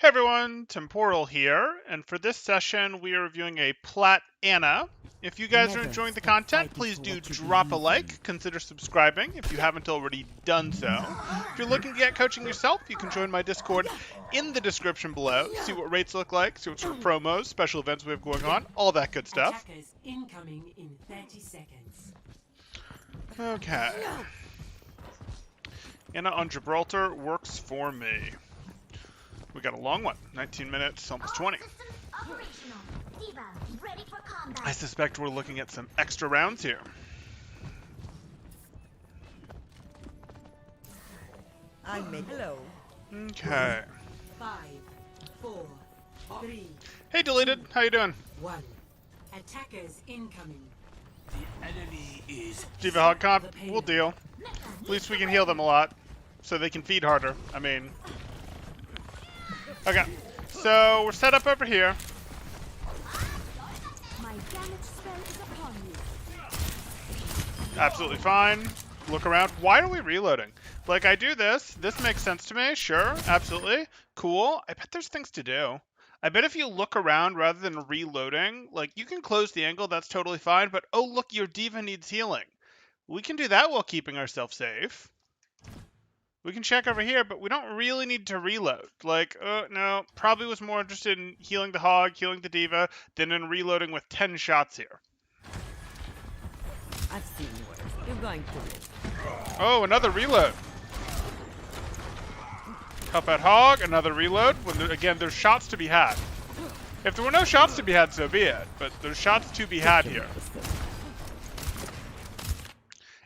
Hey everyone, Temporal here, and for this session we are reviewing a Plat Ana. If you guys are enjoying the content, please do drop a like, consider subscribing if you haven't already done so. If you're looking to get coaching yourself, you can join my Discord in the description below, see what rates look like, see what sort of promos, special events we have going on, all that good stuff. Attackers incoming in 30 seconds. Okay. Ana on Gibraltar works for me. We got a long one, 19 minutes, almost 20. I suspect we're looking at some extra rounds here. Hello. Okay. 5, 4, 3, Hey, Deleted, how you doing? 1. Attackers incoming. The enemy is Diva Hog Comp, we'll deal. At least we can heal them a lot, so they can feed harder. I mean... Okay, so we're set up over here. My damage spell is upon you. Absolutely fine. Look around. Why are we reloading? Like, I do this. This makes sense to me. Sure, absolutely. Cool. I bet there's things to do. I bet if you look around rather than reloading, like, you can close the angle. That's totally fine. But, oh, look, your diva needs healing. We can do that while keeping ourselves safe. We can check over here, but we don't really need to reload. Like, no, probably was more interested in healing the hog, healing the diva, than in reloading with 10 shots here. I've seen worse. You're going to live. Oh, another reload. Help out hog, another reload. When there, again, there's shots to be had. If there were no shots to be had, so be it. But there's shots to be had here.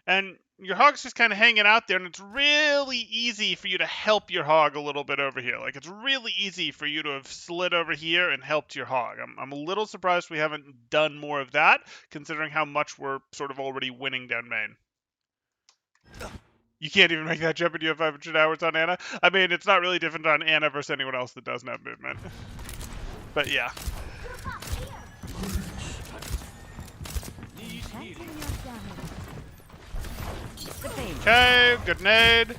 And your hog's just kind of hanging out there, and it's really easy for you to help your hog a little bit over here. Like, it's really easy for you to have slid over here and helped your hog. I'm a little surprised we haven't done more of that, considering how much we're sort of already winning down main. You can't even make that jump, and you have 500 hours on Ana? I mean, it's not really different on Ana versus anyone else that doesn't have movement. But yeah. Okay, good nade.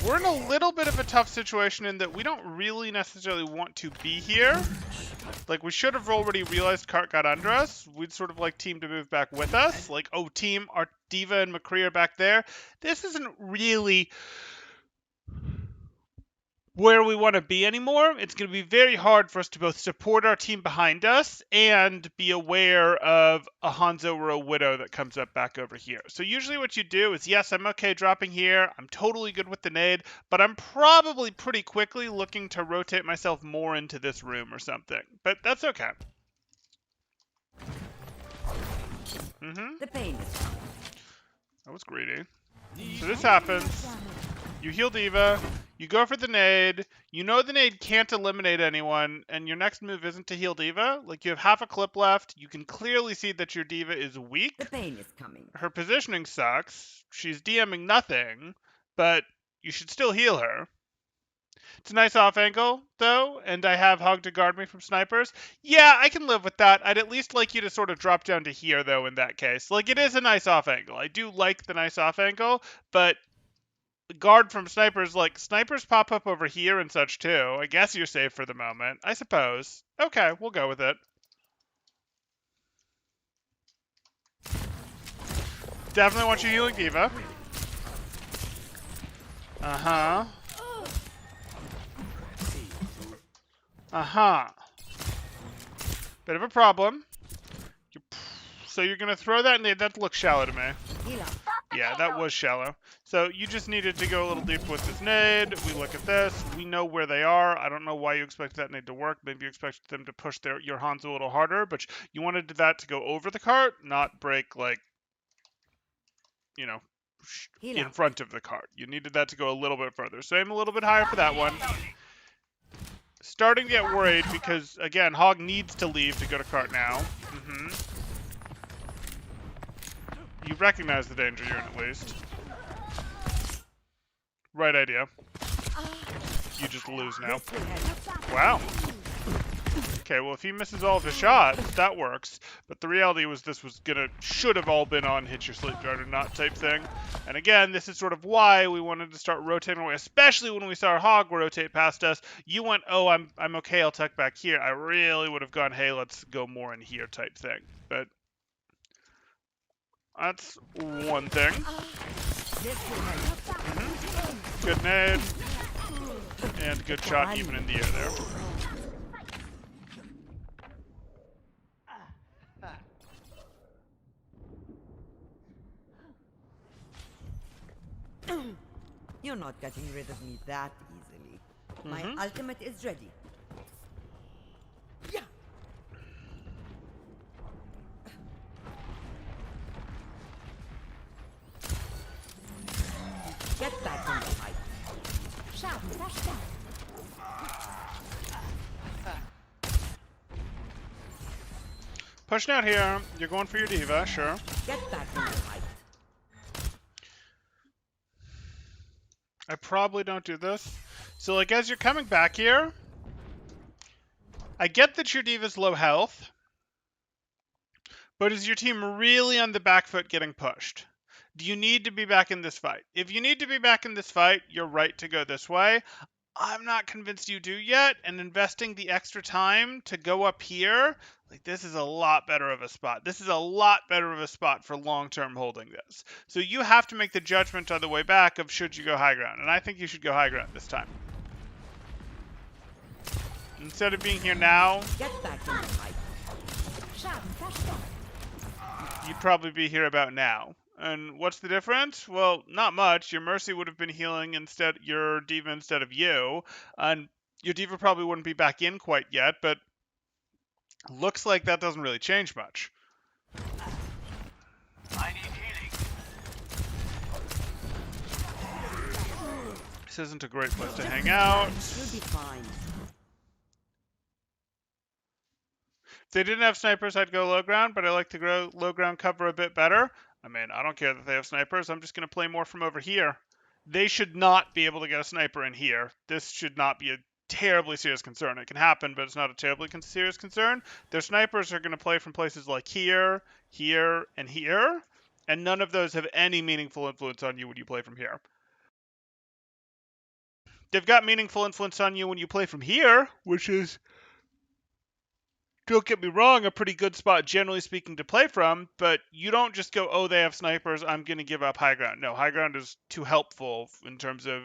We're in a little bit of a tough situation in that we don't really necessarily want to be here. Like, we should have already realized cart got under us. We'd sort of like team to move back with us. Like, oh, team, our diva and McCree are back there. This isn't really where we want to be anymore. It's going to be very hard for us to both support our team behind us and be aware of a Hanzo or a Widow that comes up back over here. So usually what you do is, yes, I'm okay dropping here. I'm totally good with the nade, but I'm probably pretty quickly looking to rotate myself more into this room or something. But that's okay. The pain is coming. That was greedy. So this happens. You heal Diva, you go for the nade, you know the nade can't eliminate anyone, and your next move isn't to heal Diva. Like, you have half a clip left, you can clearly see that your Diva is weak. The pain is coming. Her positioning sucks, she's DMing nothing, but you should still heal her. It's a nice off angle, though, and I have Hog to guard me from snipers. Yeah, I can live with that. I'd at least like you to sort of drop down to here, though, in that case. Like, it is a nice off angle. I do like the nice off angle, but guard from snipers, like, snipers pop up over here and such too. I guess you're safe for the moment, I suppose. Okay, we'll go with it. Definitely want you healing Diva. Bit of a problem. So you're gonna throw that nade. That looks shallow to me. Yeah, that was shallow. So you just needed to go a little deeper with this nade. We look at this. We know where they are. I don't know why you expect that nade to work. Maybe you expected them to push your Hanzo a little harder, but you wanted that to go over the cart, not break, like, you know, in front of the cart. You needed that to go a little bit further. So aim a little bit higher for that one. Starting to get worried because, again, Hog needs to leave to go to cart now. You recognize the danger you're in, at least. Right idea. You just lose now. Wow. Okay, well, if he misses all of his shots, that works. But the reality was this was should have all been on hit your sleep dart or not type thing. And again, this is sort of why we wanted to start rotating away, especially when we saw our hog rotate past us. You went, oh, I'm okay, I'll tuck back here. I really would have gone, hey, let's go more in here type thing. But that's one thing. Good nade. And good shot even in the air there. You're not getting rid of me that easily. My ultimate is ready. Yeah. Get back in the fight. Schaden verstärkt. Pushing out here. You're going for your diva, sure. Get back in the fight. I probably don't do this. So, like, as you're coming back here, I get that your diva's low health, but is your team really on the back foot getting pushed? Do you need to be back in this fight? If you need to be back in this fight, you're right to go this way. I'm not convinced you do yet, and investing the extra time to go up here, like, this is a lot better of a spot. This is a lot better of a spot for long-term holding this. So you have to make the judgment on the way back of should you go high ground, and I think you should go high ground this time. Instead of being here now, Get back in the fight. Schaden verstärkt. you'd probably be here about now. And what's the difference? Well, not much. Your Mercy would have been healing instead, your Diva instead of you. And your Diva probably wouldn't be back in quite yet, but looks like that doesn't really change much. I need healing. This isn't a great place to hang out. You'll be fine. If they didn't have snipers, I'd go low ground, but I like to grow low ground cover a bit better. I mean, I don't care that they have snipers. I'm just going to play more from over here. They should not be able to get a sniper in here. This should not be a terribly serious concern. It can happen, but it's not a terribly serious concern. Their snipers are going to play from places like here, here, and here, and none of those have any meaningful influence on you when you play from here. They've got meaningful influence on you when you play from here, which is, don't get me wrong, a pretty good spot, generally speaking, to play from, but you don't just go, oh, they have snipers, I'm going to give up high ground. No, high ground is too helpful in terms of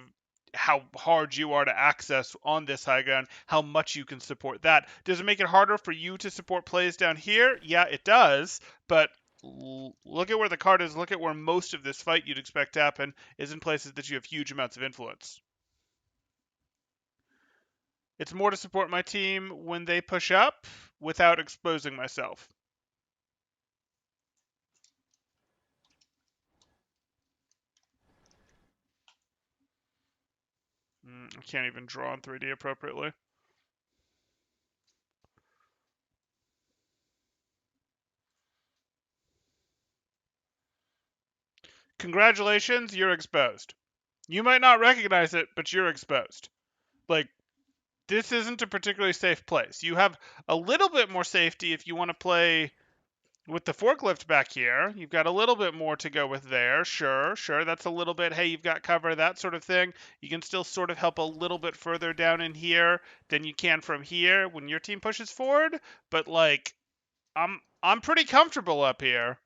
how hard you are to access on this high ground, how much you can support that. Does it make it harder for you to support plays down here? Yeah, it does, but look at where the card is, look at where most of this fight you'd expect to happen is in places that you have huge amounts of influence. It's more to support my team when they push up without exposing myself. I can't even draw in 3D appropriately. Congratulations, you're exposed. You might not recognize it, but you're exposed. Like, this isn't a particularly safe place. You have a little bit more safety if you want to play with the forklift back here. You've got a little bit more to go with there. Sure. That's a little bit, hey, you've got cover, that sort of thing. You can still sort of help a little bit further down in here than you can from here when your team pushes forward. But, like, I'm pretty comfortable up here.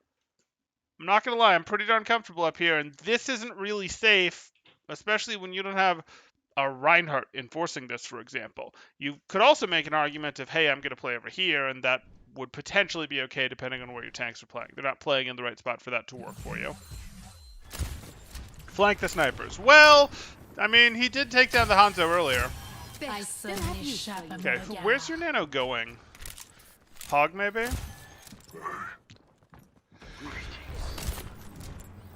I'm not going to lie, I'm pretty darn comfortable up here. And this isn't really safe, especially when you don't have a Reinhardt enforcing this, for example. You could also make an argument of, hey, I'm going to play over here, and that would potentially be okay depending on where your tanks are playing. They're not playing in the right spot for that to work for you. Flank the snipers. Well, I mean, he did take down the Hanzo earlier. Okay, where's your nano going? Hog, maybe?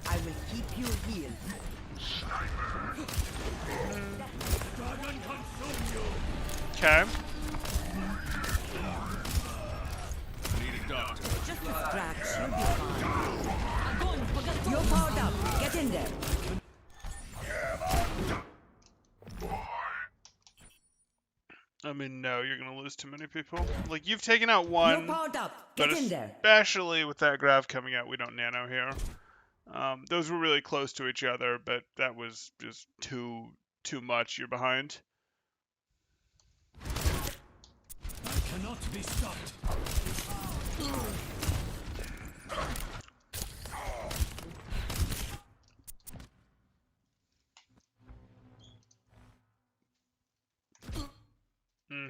I will keep you healed. Okay. Just a scratch, you'll be fine. You're powered up. Get in there. I mean, no, you're gonna lose too many people. Like, you've taken out You're one, powered up. but Get in there. especially with that grav coming out, we don't nano here. Those were really close to each other, but that was just too much. You're behind. I cannot be stopped.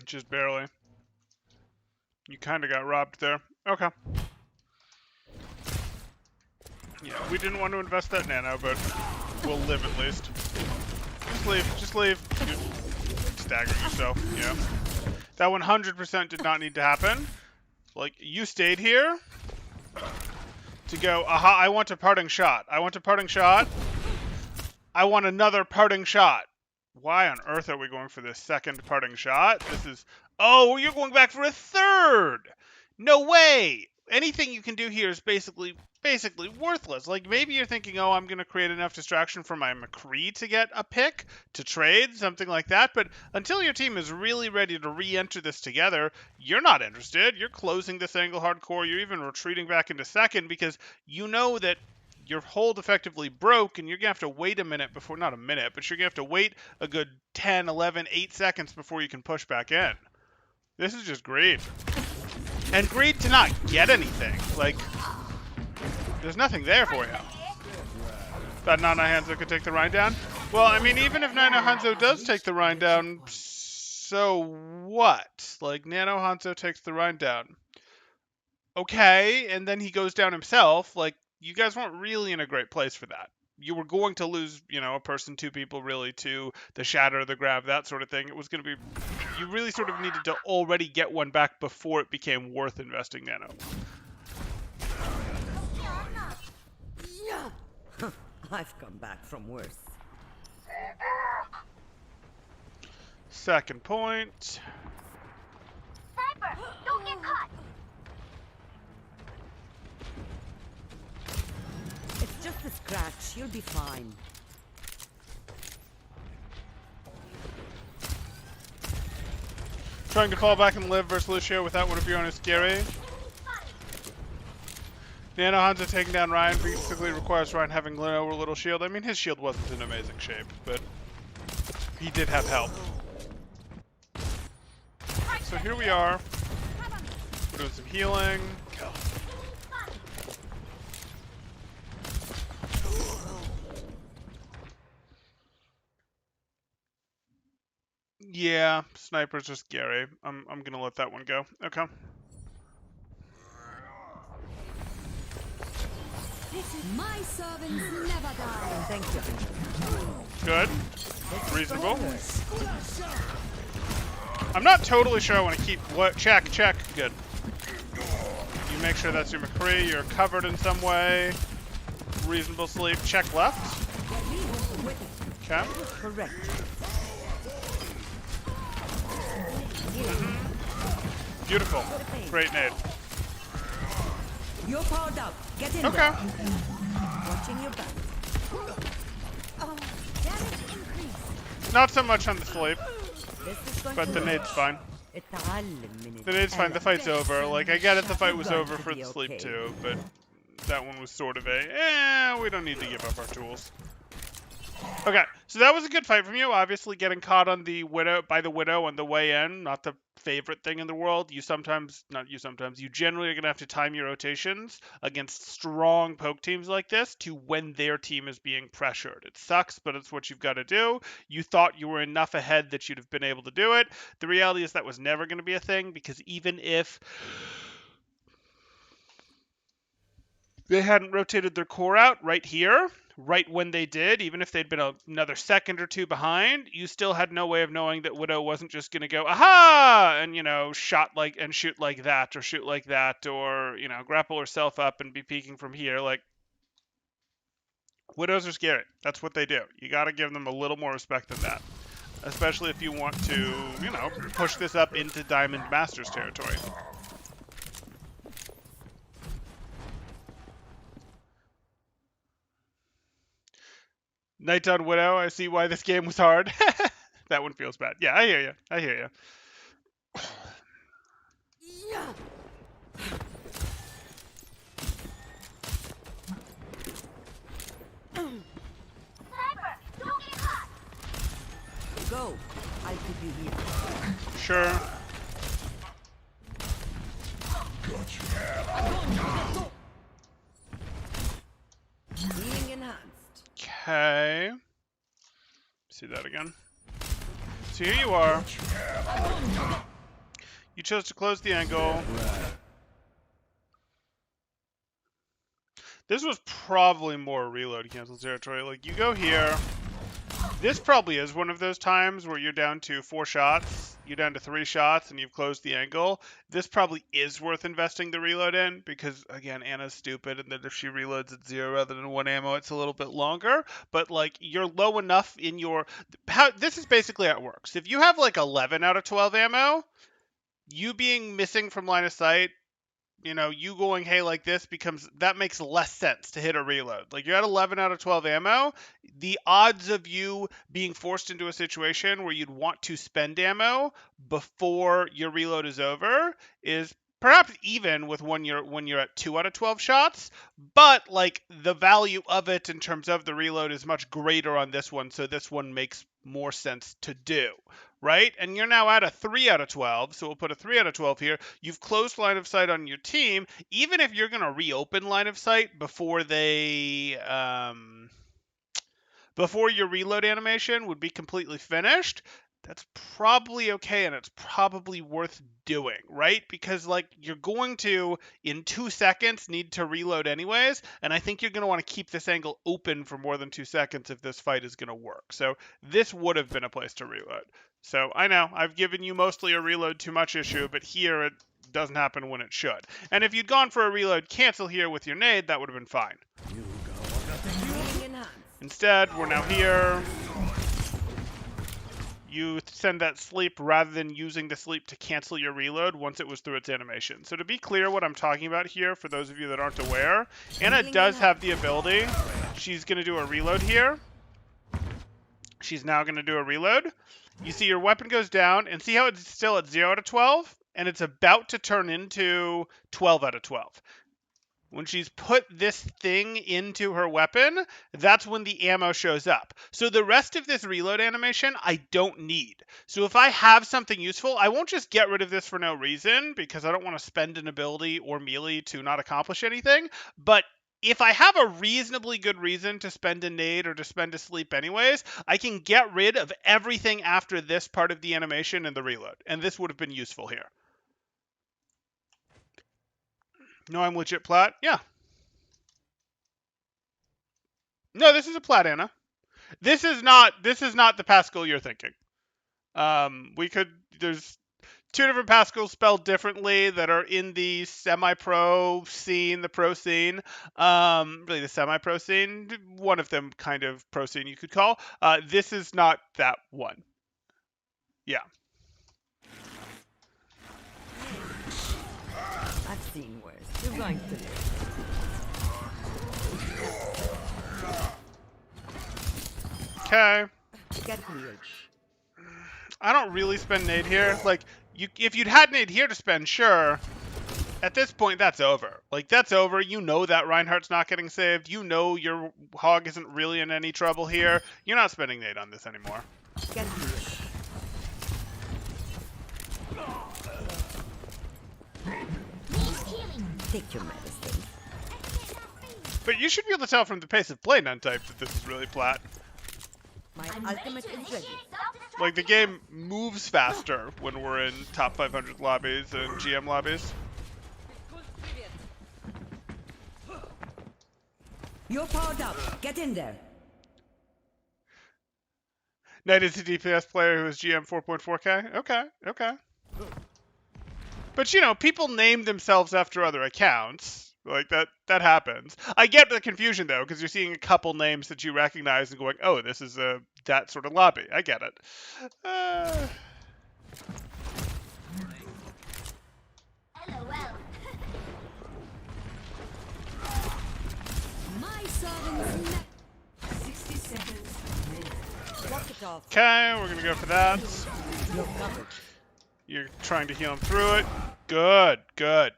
Just barely. You kind of got robbed there. Okay. Yeah, we didn't want to invest that nano, but we'll live at least. Just leave. Just leave. You're staggering yourself. Yeah. That 100% did not need to happen. Like, you stayed here to go, aha, I want a parting shot. I want a parting shot. I want another parting shot. Why on earth are we going for this second parting shot? This is... Oh, you're going back for a third! No way! Anything you can do here is basically worthless. Like, maybe you're thinking, oh, I'm going to create enough distraction for my McCree to get a pick, to trade, something like that. But until your team is really ready to re-enter this together, you're not interested. You're closing this angle hardcore. You're even retreating back into second because you know that your hold effectively broke, and you're going to have to wait a minute before, not a minute, but you're going to have to wait a good 10, 11, 8 seconds before you can push back in. This is just greed. And greed to not get anything. Like, there's nothing there for you. That Nano Hanzo could take the Rhine down? Well, I mean, even if Nano Hanzo does take the Rhine down, so what? Like, Nano Hanzo takes the Rhine down. Okay, and then he goes down himself. Like, you guys weren't really in a great place for that. You were going to lose, you know, a person, 2 people, really, to the shatter, the grab, that sort of thing. It was going to be... You really sort of needed to already get one back before it became worth investing nano. I've come back from worse. Second point. Sniper, don't get caught. It's just a scratch. You'll be fine. Trying to fall back and live versus Lucio without one of your own is scary. Nano Hanzo taking down Ryan basically requires Ryan having no little shield. I mean, his shield wasn't in amazing shape, but he did have help. So here we are. We're doing some healing. Yeah, sniper's just scary. I'm gonna let that one go. Okay. My servants never die. Thank you. Good. Reasonable. I'm not totally sure I want to keep... What? Check. Good. You make sure that's your McCree. You're covered in some way. Reasonable sleep. Check left. Okay. Correct. Beautiful. Great nade. You're powered up. Get in Okay. there. Watching your back. Oh, damage increase. Not so much on the sleep, This is going but to the hurt. nade's fine. The nade's fine. The fight's over. Like, I get it, the fight was over for the sleep too, but that one was sort of a, we don't need to give up our tools. Okay, so that was a good fight from you. Obviously, getting caught on the Widow by the Widow on the way in, not the favorite thing in the world. You generally are gonna have to time your rotations against strong poke teams like this to when their team is being pressured. It sucks, but it's what you've got to do. You thought you were enough ahead that you'd have been able to do it. The reality is that was never going to be a thing, because even if they hadn't rotated their core out right here, right when they did, even if they'd been another second or two behind, you still had no way of knowing that Widow wasn't just going to go, aha, and, you know, shoot like that, or, you know, grapple herself up and be peeking from here. Like, Widows are scary. That's what they do. You got to give them a little more respect than that, especially if you want to, you know, push this up into Diamond Masters territory. Night on Widow, I see why this game was hard. That one feels bad. Yeah, I hear you. Sniper, don't get caught. Go. I'll keep you here. Sure. Being enhanced. Okay. See that again. So here you are. You chose to close the angle. This was probably more reload cancel territory. Like, you go here. This probably is one of those times where you're down to 4 shots, you're down to 3 shots, and you've closed the angle. This probably is worth investing the reload in because, again, Anna's stupid, and then if she reloads at 0 rather than 1 ammo, it's a little bit longer. But, like, you're low enough in your... this is basically how it works. If you have, like, 11 out of 12 ammo, you being missing from line of sight, you know, you going, hey, like this that makes less sense to hit a reload. Like, you're at 11 out of 12 ammo. The odds of you being forced into a situation where you'd want to spend ammo before your reload is over is perhaps even with when you're at 2 out of 12 shots, but like the value of it in terms of the reload is much greater on this one, so this one makes more sense to do, right? And you're now at a 3 out of 12, so we'll put a 3 out of 12 here. You've closed line of sight on your team. Even if you're going to reopen line of sight before they before your reload animation would be completely finished, that's probably okay, and it's probably worth doing, right? Because, like, you're going to, in 2 seconds, need to reload anyways, and I think you're going to want to keep this angle open for more than 2 seconds if this fight is going to work. So this would have been a place to reload. So I know, I've given you mostly a reload too much issue, but here it doesn't happen when it should. And if you'd gone for a reload cancel here with your nade, that would have been fine. Being enhanced. Instead, we're now here. You send that sleep rather than using the sleep to cancel your reload once it was through its animation. So to be clear what I'm talking about here, for those of you that aren't aware, Anna does have the ability. She's going to do a reload here. She's now going to do a reload. You see your weapon goes down, and see how it's still at 0 out of 12? And it's about to turn into 12 out of 12. When she's put this thing into her weapon, that's when the ammo shows up. So the rest of this reload animation, I don't need. So if I have something useful, I won't just get rid of this for no reason, because I don't want to spend an ability or melee to not accomplish anything. But if I have a reasonably good reason to spend a nade or to spend a sleep anyways, I can get rid of everything after this part of the animation and the reload. And this would have been useful here. No, I'm legit Plat. Yeah. No, this is a Plat Ana. This is not the Pascal you're thinking. There's 2 different Pascals spelled differently that are in the semi-pro scene, the pro scene. Really the semi-pro scene. One of them kind of pro scene you could call. This is not that one. Yeah. I've seen worse. You're going to live. Okay. Get cleared. I don't really spend nade here. Like, if you'd had nade here to spend, sure. At this point, that's over. Like, that's over. You know that Reinhardt's not getting saved. You know your hog isn't really in any trouble here. You're not spending nade on this anymore. Get cleared. Take your medicine. But you should be able to tell from the pace of play non-type that this is really Plat. My ultimate is ready. Like, the game moves faster when we're in top 500 lobbies and GM lobbies. You're powered up. Get in there. Knight is a DPS player who is GM 4.4k? Okay. But, you know, people name themselves after other accounts. Like, that happens. I get the confusion, though, because you're seeing a couple names that you recognize and going, oh, this is that sort of lobby. I get it. My servants 60 seconds. Walk it off. Okay, we're going to go for that. You're covered. You're trying to heal him through it. Good, good.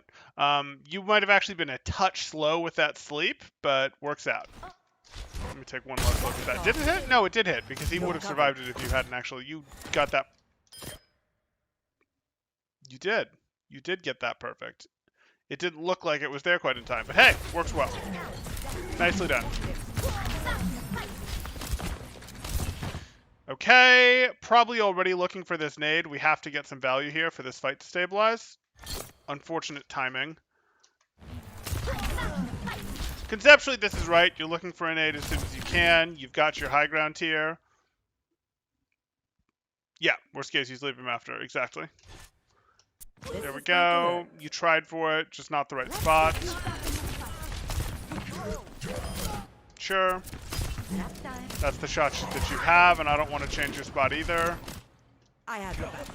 You might have actually been a touch slow with that sleep, but works out. Let me take one last look at that. Did it hit? No, it did hit, because he would have survived it if you hadn't actually... You got that... You did. You did get that perfect. It didn't look like it was there quite in time, but hey, works well. Nicely done. Okay, probably already looking for this nade. We have to get some value here for this fight to stabilize. Unfortunate timing. Conceptually, this is right. You're looking for a nade as soon as you can. You've got your high ground tier. Yeah, worst case, you leave him after. Exactly. There we go. You tried for it, just not the right spot. Sure. That's the shot that you have, and I don't want to change your spot either. I have your back.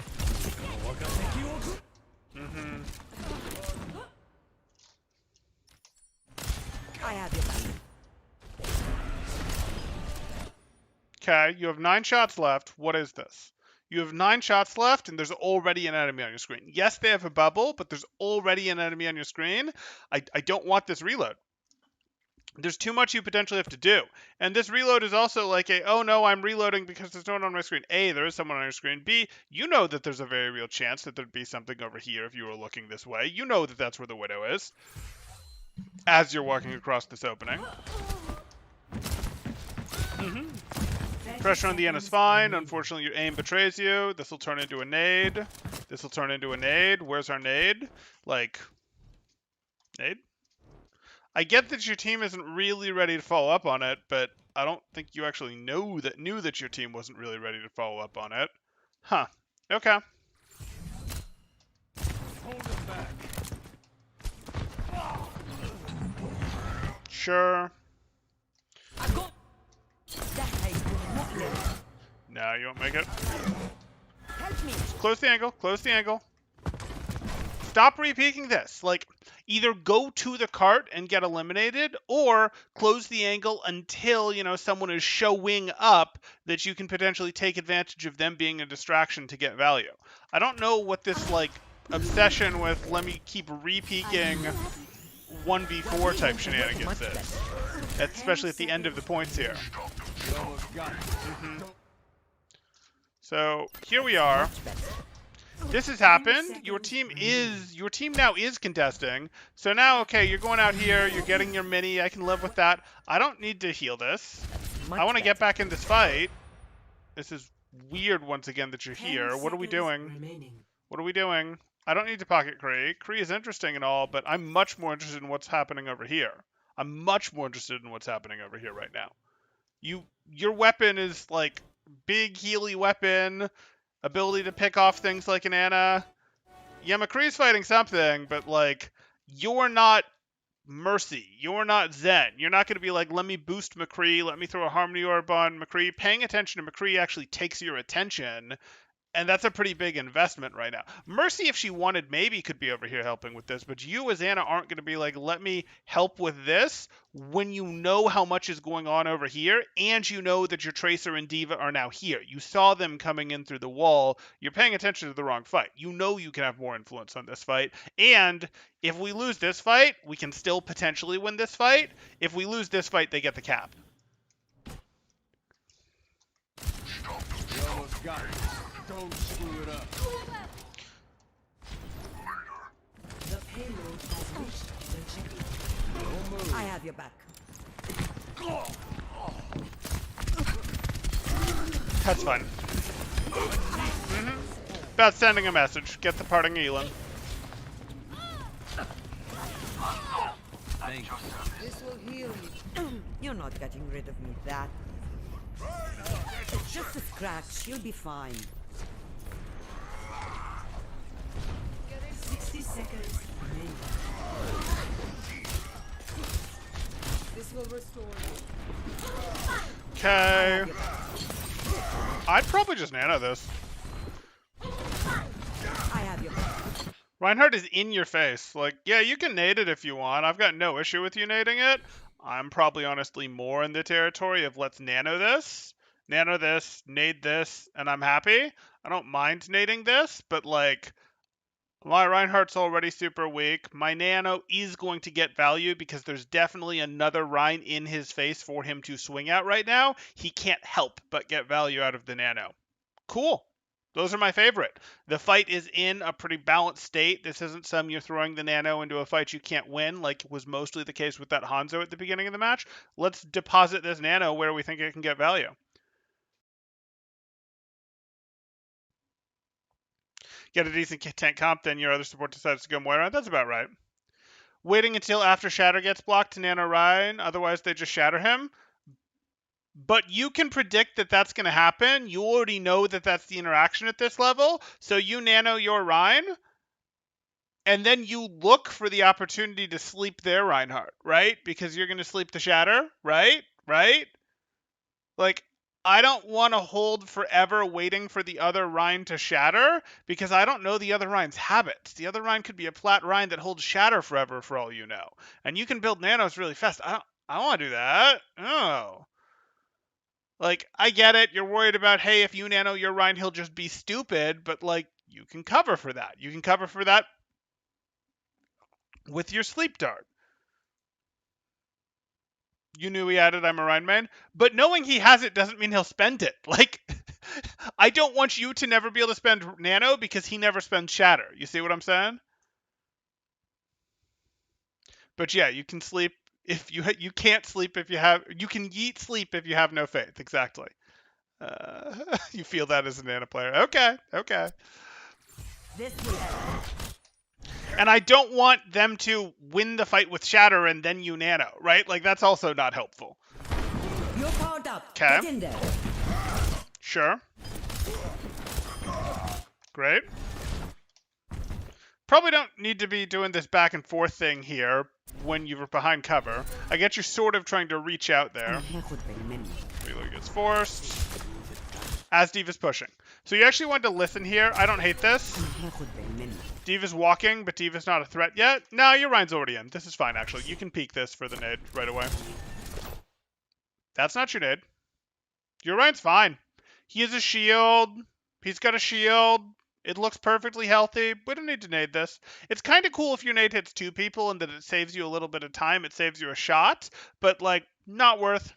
Mm-hmm. I have your back. Okay, you have 9 shots left. What is this? You have 9 shots left, and there's already an enemy on your screen. Yes, they have a bubble, but there's already an enemy on your screen. I don't want this reload. There's too much you potentially have to do. And this reload is also like a, oh no, I'm reloading because there's no one on my screen. A, there is someone on your screen. B, you know that there's a very real chance that there'd be something over here if you were looking this way. You know that that's where the Widow is as you're walking across this opening. Pressure on the end is fine. Unfortunately, your aim betrays you. This will turn into a nade. This will turn into a nade. Where's our nade? Like, nade? I get that your team isn't really ready to follow up on it, but I don't think you actually knew that your team wasn't really ready to follow up on it. Huh. Okay. Hold him back. Sure. That is not live. No, you won't make it. Help me. Close the angle. Close the angle. Stop re-peeking this. Like, either go to the cart and get eliminated, or close the angle until, you know, someone is showing up that you can potentially take advantage of them being a distraction to get value. I don't know what this, like, obsession with let me keep re-peeking 1v4 type shenanigans is. Especially at the end of the points here. You almost got it. So, here we are. This has happened. Your team now is contesting. So now, okay, you're going out here, you're getting your mini, I can live with that. I don't need to heal this. I want to get back in this fight. This is weird once again that you're here. What are we doing? What are we doing? I don't need to pocket Kree. Kree is interesting and all, but I'm much more interested in what's happening over here. I'm much more interested in what's happening over here right now. Your weapon is like big healy weapon, ability to pick off things like an Ana. Yeah, McCree's fighting something, but like you're not Mercy. You're not Zen. You're not going to be like, let me boost McCree, let me throw a Harmony Orb on McCree. Paying attention to McCree actually takes your attention, and that's a pretty big investment right now. Mercy, if she wanted, maybe could be over here helping with this, but you as Ana aren't going to be like, let me help with this when you know how much is going on over here, and you know that your Tracer and Diva are now here. You saw them coming in through the wall. You're paying attention to the wrong fight. You know you can have more influence on this fight, and if we lose this fight, we can still potentially win this fight. If we lose this fight, they get the cap. You almost got it. Don't screw it up. The payload has reached the checkpoint. I have your back. That's fine. About sending a message. Get the parting Elon. Thank you. This will heal you. You're not getting rid of me that easy. It's just a scratch. You'll be fine. 60 seconds remaining. This will restore you. Okay. I'd probably just nano this. I have your back. Reinhardt is in your face. Like, yeah, you can nade it if you want. I've got no issue with you nading it. I'm probably honestly more in the territory of let's nano this, nade this, and I'm happy. I don't mind nading this, but like, my Reinhardt's already super weak. My Nano is going to get value because there's definitely another Rein in his face for him to swing at right now. He can't help but get value out of the Nano. Cool. Those are my favorite. The fight is in a pretty balanced state. This isn't some you're throwing the Nano into a fight you can't win, like was mostly the case with that Hanzo at the beginning of the match. Let's deposit this Nano where we think it can get value. Get a decent tank comp, then your other support decides to go Moira. That's about right. Waiting until after Shatter gets blocked to Nano Ryan, otherwise they just shatter him. But you can predict that that's going to happen. You already know that that's the interaction at this level. So you Nano your Ryan, and then you look for the opportunity to sleep their Reinhardt, right? Because you're going to sleep the Shatter, right? Right? Like, I don't want to hold forever waiting for the other Rhine to shatter because I don't know the other Rhine's habits. The other Rhine could be a Plat Rhine that holds shatter forever for all you know. And you can build nanos really fast. I don't want to do that. Oh. Like, I get it. You're worried about, hey, if you nano your Rhine, he'll just be stupid. But, like, you can cover for that. You can cover for that with your sleep dart. You knew he had it, I'm a Rhine main. But knowing he has it doesn't mean he'll spend it. Like, I don't want you to never be able to spend Nano because he never spends Shatter. You see what I'm saying? But yeah, you can sleep if you can't sleep if you have, you can yeet sleep if you have no faith. Exactly. You feel that as a Nano player. Okay, okay. This will help. And I don't want them to win the fight with Shatter and then you Nano, right? Like, that's also not helpful. You're powered up. Okay. Get in there. Sure. Great. Probably don't need to be doing this back and forth thing here when you're behind cover. I get you're sort of trying to reach out there. Reload gets forced. As Diva's pushing. So you actually want to listen here. I don't hate this. Diva's walking, but Diva's not a threat yet. No, your Rhine's already in. This is fine, actually. You can peek this for the nade right away. That's not your nade. Your Rhine's fine. He has a shield. He's got a shield. It looks perfectly healthy. We don't need to nade this. It's kind of cool if your nade hits 2 people and that it saves you a little bit of time. It saves you a shot, but, like, not worth.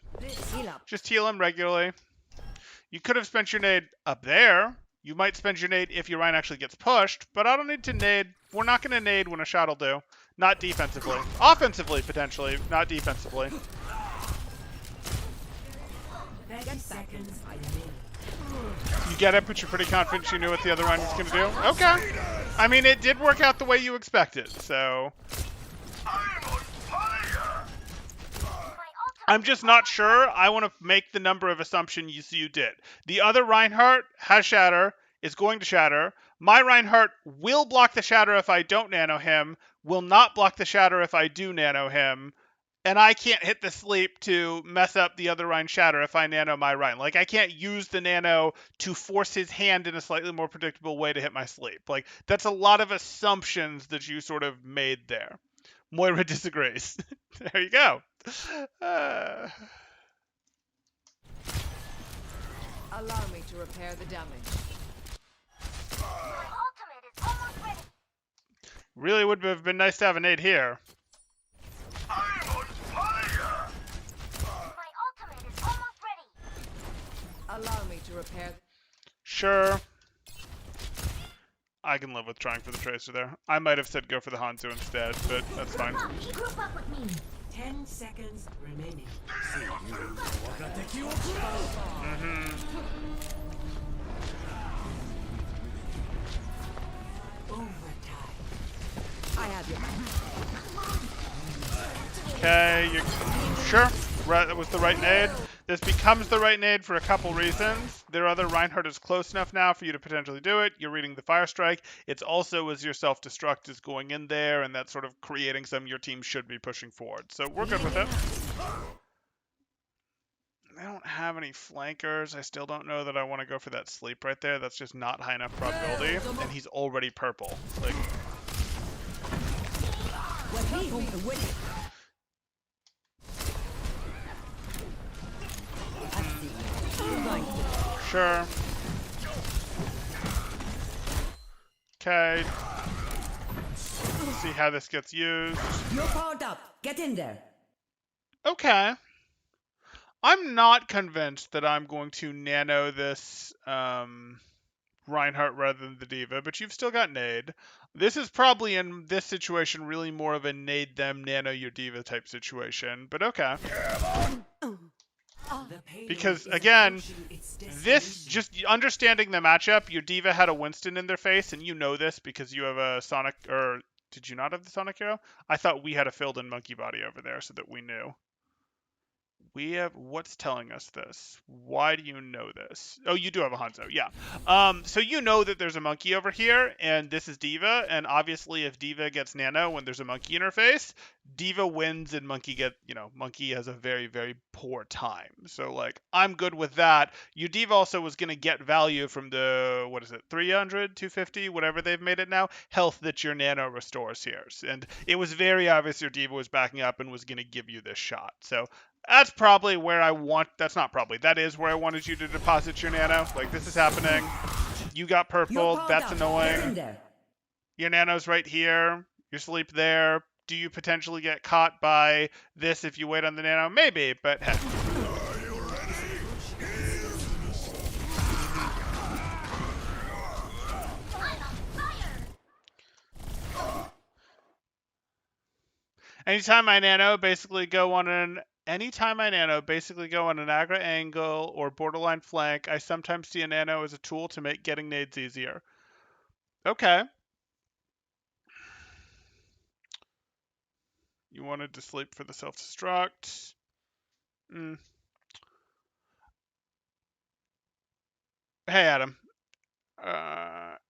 Just heal him regularly. You could have spent your nade up there. You might spend your nade if your Rhine actually gets pushed, but I don't need to nade. We're not going to nade when a shot will do. Not defensively. Offensively, potentially. Not defensively. 30 seconds remaining. You get it, but you're pretty confident you knew what the other Rhine was going to do? Okay. I mean, it did work out the way you expected, so... I'm just not sure. I want to make the number of assumptions you did. The other Reinhardt has Shatter, is going to Shatter. My Reinhardt will block the Shatter if I don't nano him, will not block the Shatter if I do nano him, and I can't hit the sleep to mess up the other Rhine Shatter if I nano my Rhine. Like, I can't use the nano to force his hand in a slightly more predictable way to hit my sleep. Like, that's a lot of assumptions that you sort of made there. Moira disagrees. There you go. Allow me to repair the damage. My ultimate is almost ready. Really would have been nice to have an 8 here. My ultimate is almost ready. Allow me to repair. Sure. I can live with trying for the Tracer there. I might have said go for the Hanzo instead, but that's fine. Group up with me. 10 seconds remaining. Overtime. I have you. Okay, you sure? Right, that was the right nade. This becomes the right nade for a couple reasons. Their other Reinhardt is close enough now for you to potentially do it. You're reading the Fire Strike. It's also as your self-destruct is going in there, and that's sort of creating some your team should be pushing forward. So we're good with it. I don't have any flankers. I still don't know that I want to go for that sleep right there. That's just not high enough probability. And he's already purple. Like, sure. Okay. Let's see how this gets used. You're powered up. Get in there. Okay. I'm not convinced that I'm going to nano this Reinhardt rather than the Diva, but you've still got nade. This is probably in this situation really more of a nade them nano your Diva type situation, but okay. The payload Because is again, approaching its this destination. just understanding the matchup, your Diva had a Winston in their face, and you know this because you have a Sonic, or did you not have the Sonic Hero? I thought we had a filled in monkey body over there so that we knew. We have, what's telling us this? Why do you know this? Oh, you do have a Hanzo, yeah. So you know that there's a monkey over here, and this is Diva, and obviously if Diva gets nano when there's a monkey in her face, Diva wins and monkey monkey has a very, very poor time. So like, I'm good with that. Your Diva also was gonna get value from the, what is it, 300, 250, whatever they've made it now, health that your nano restores here. And it was very obvious your Diva was backing up and was gonna give you this shot. So that's probably where that's not probably, that is where I wanted you to deposit your nano. Like, this is happening. You got You're purple, powered that's up. Get in annoying. there. Your nano's right here. Your sleep there. Do you potentially get caught by this if you wait on the nano? Maybe, but heck. Anytime I nano, basically go on an aggro angle or borderline flank, I sometimes see a nano as a tool to make getting nades easier. Okay. You wanted to sleep for the self-destruct. Hey, Adam.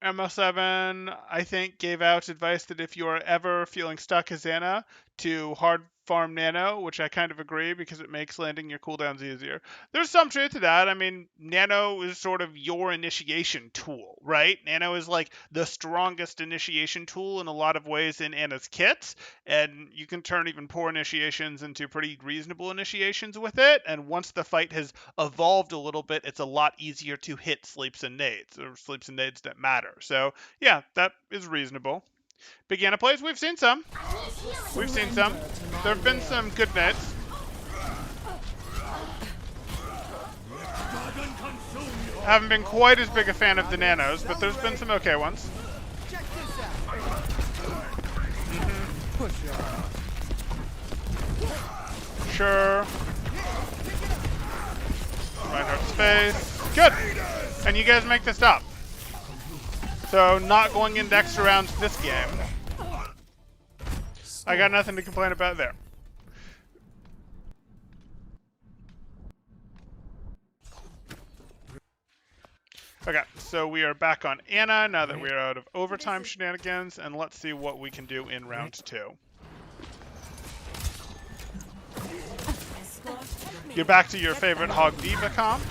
ML7, I think, gave out advice that if you are ever feeling stuck as Anna, to hard farm Nano, which I kind of agree because it makes landing your cooldowns easier. There's some truth to that. I mean, Nano is sort of your initiation tool, right? Nano is like the strongest initiation tool in a lot of ways in Anna's kits, and you can turn even poor initiations into pretty reasonable initiations with it, and once the fight has evolved a little bit, it's a lot easier to hit sleeps and nades, or sleeps and nades that matter. So, yeah, that is reasonable. Big Anna plays, we've seen some. We've seen some. There have been some good nades. Haven't been quite as big a fan of the nanos, but there's been some okay ones. Check this out. Sure. Reinhardt's face. Good! And you guys make this up. So, not going into extra rounds this game. I got nothing to complain about there. Okay, so we are back on Anna now that we are out of overtime shenanigans, and let's see what we can do in round 2. You're back to your favorite Hog Diva comp.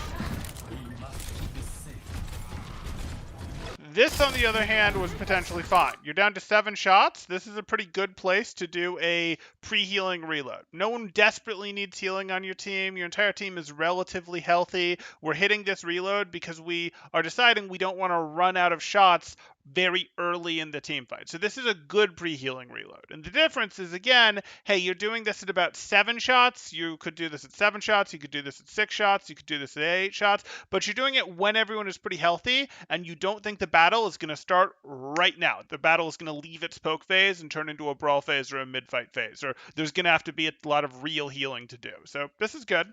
This, on the other hand, was potentially fine. You're down to 7 shots. This is a pretty good place to do a pre-healing reload. No one desperately needs healing on your team. Your entire team is relatively healthy. We're hitting this reload because we are deciding we don't want to run out of shots very early in the team fight. So this is a good pre-healing reload. And the difference is, again, hey, you're doing this at about 7 shots. You could do this at 7 shots. You could do this at 6 shots. You could do this at 8 shots. But you're doing it when everyone is pretty healthy, and you don't think the battle is going to start right now. The battle is going to leave its poke phase and turn into a brawl phase or a mid-fight phase. Or there's going to have to be a lot of real healing to do. So this is good.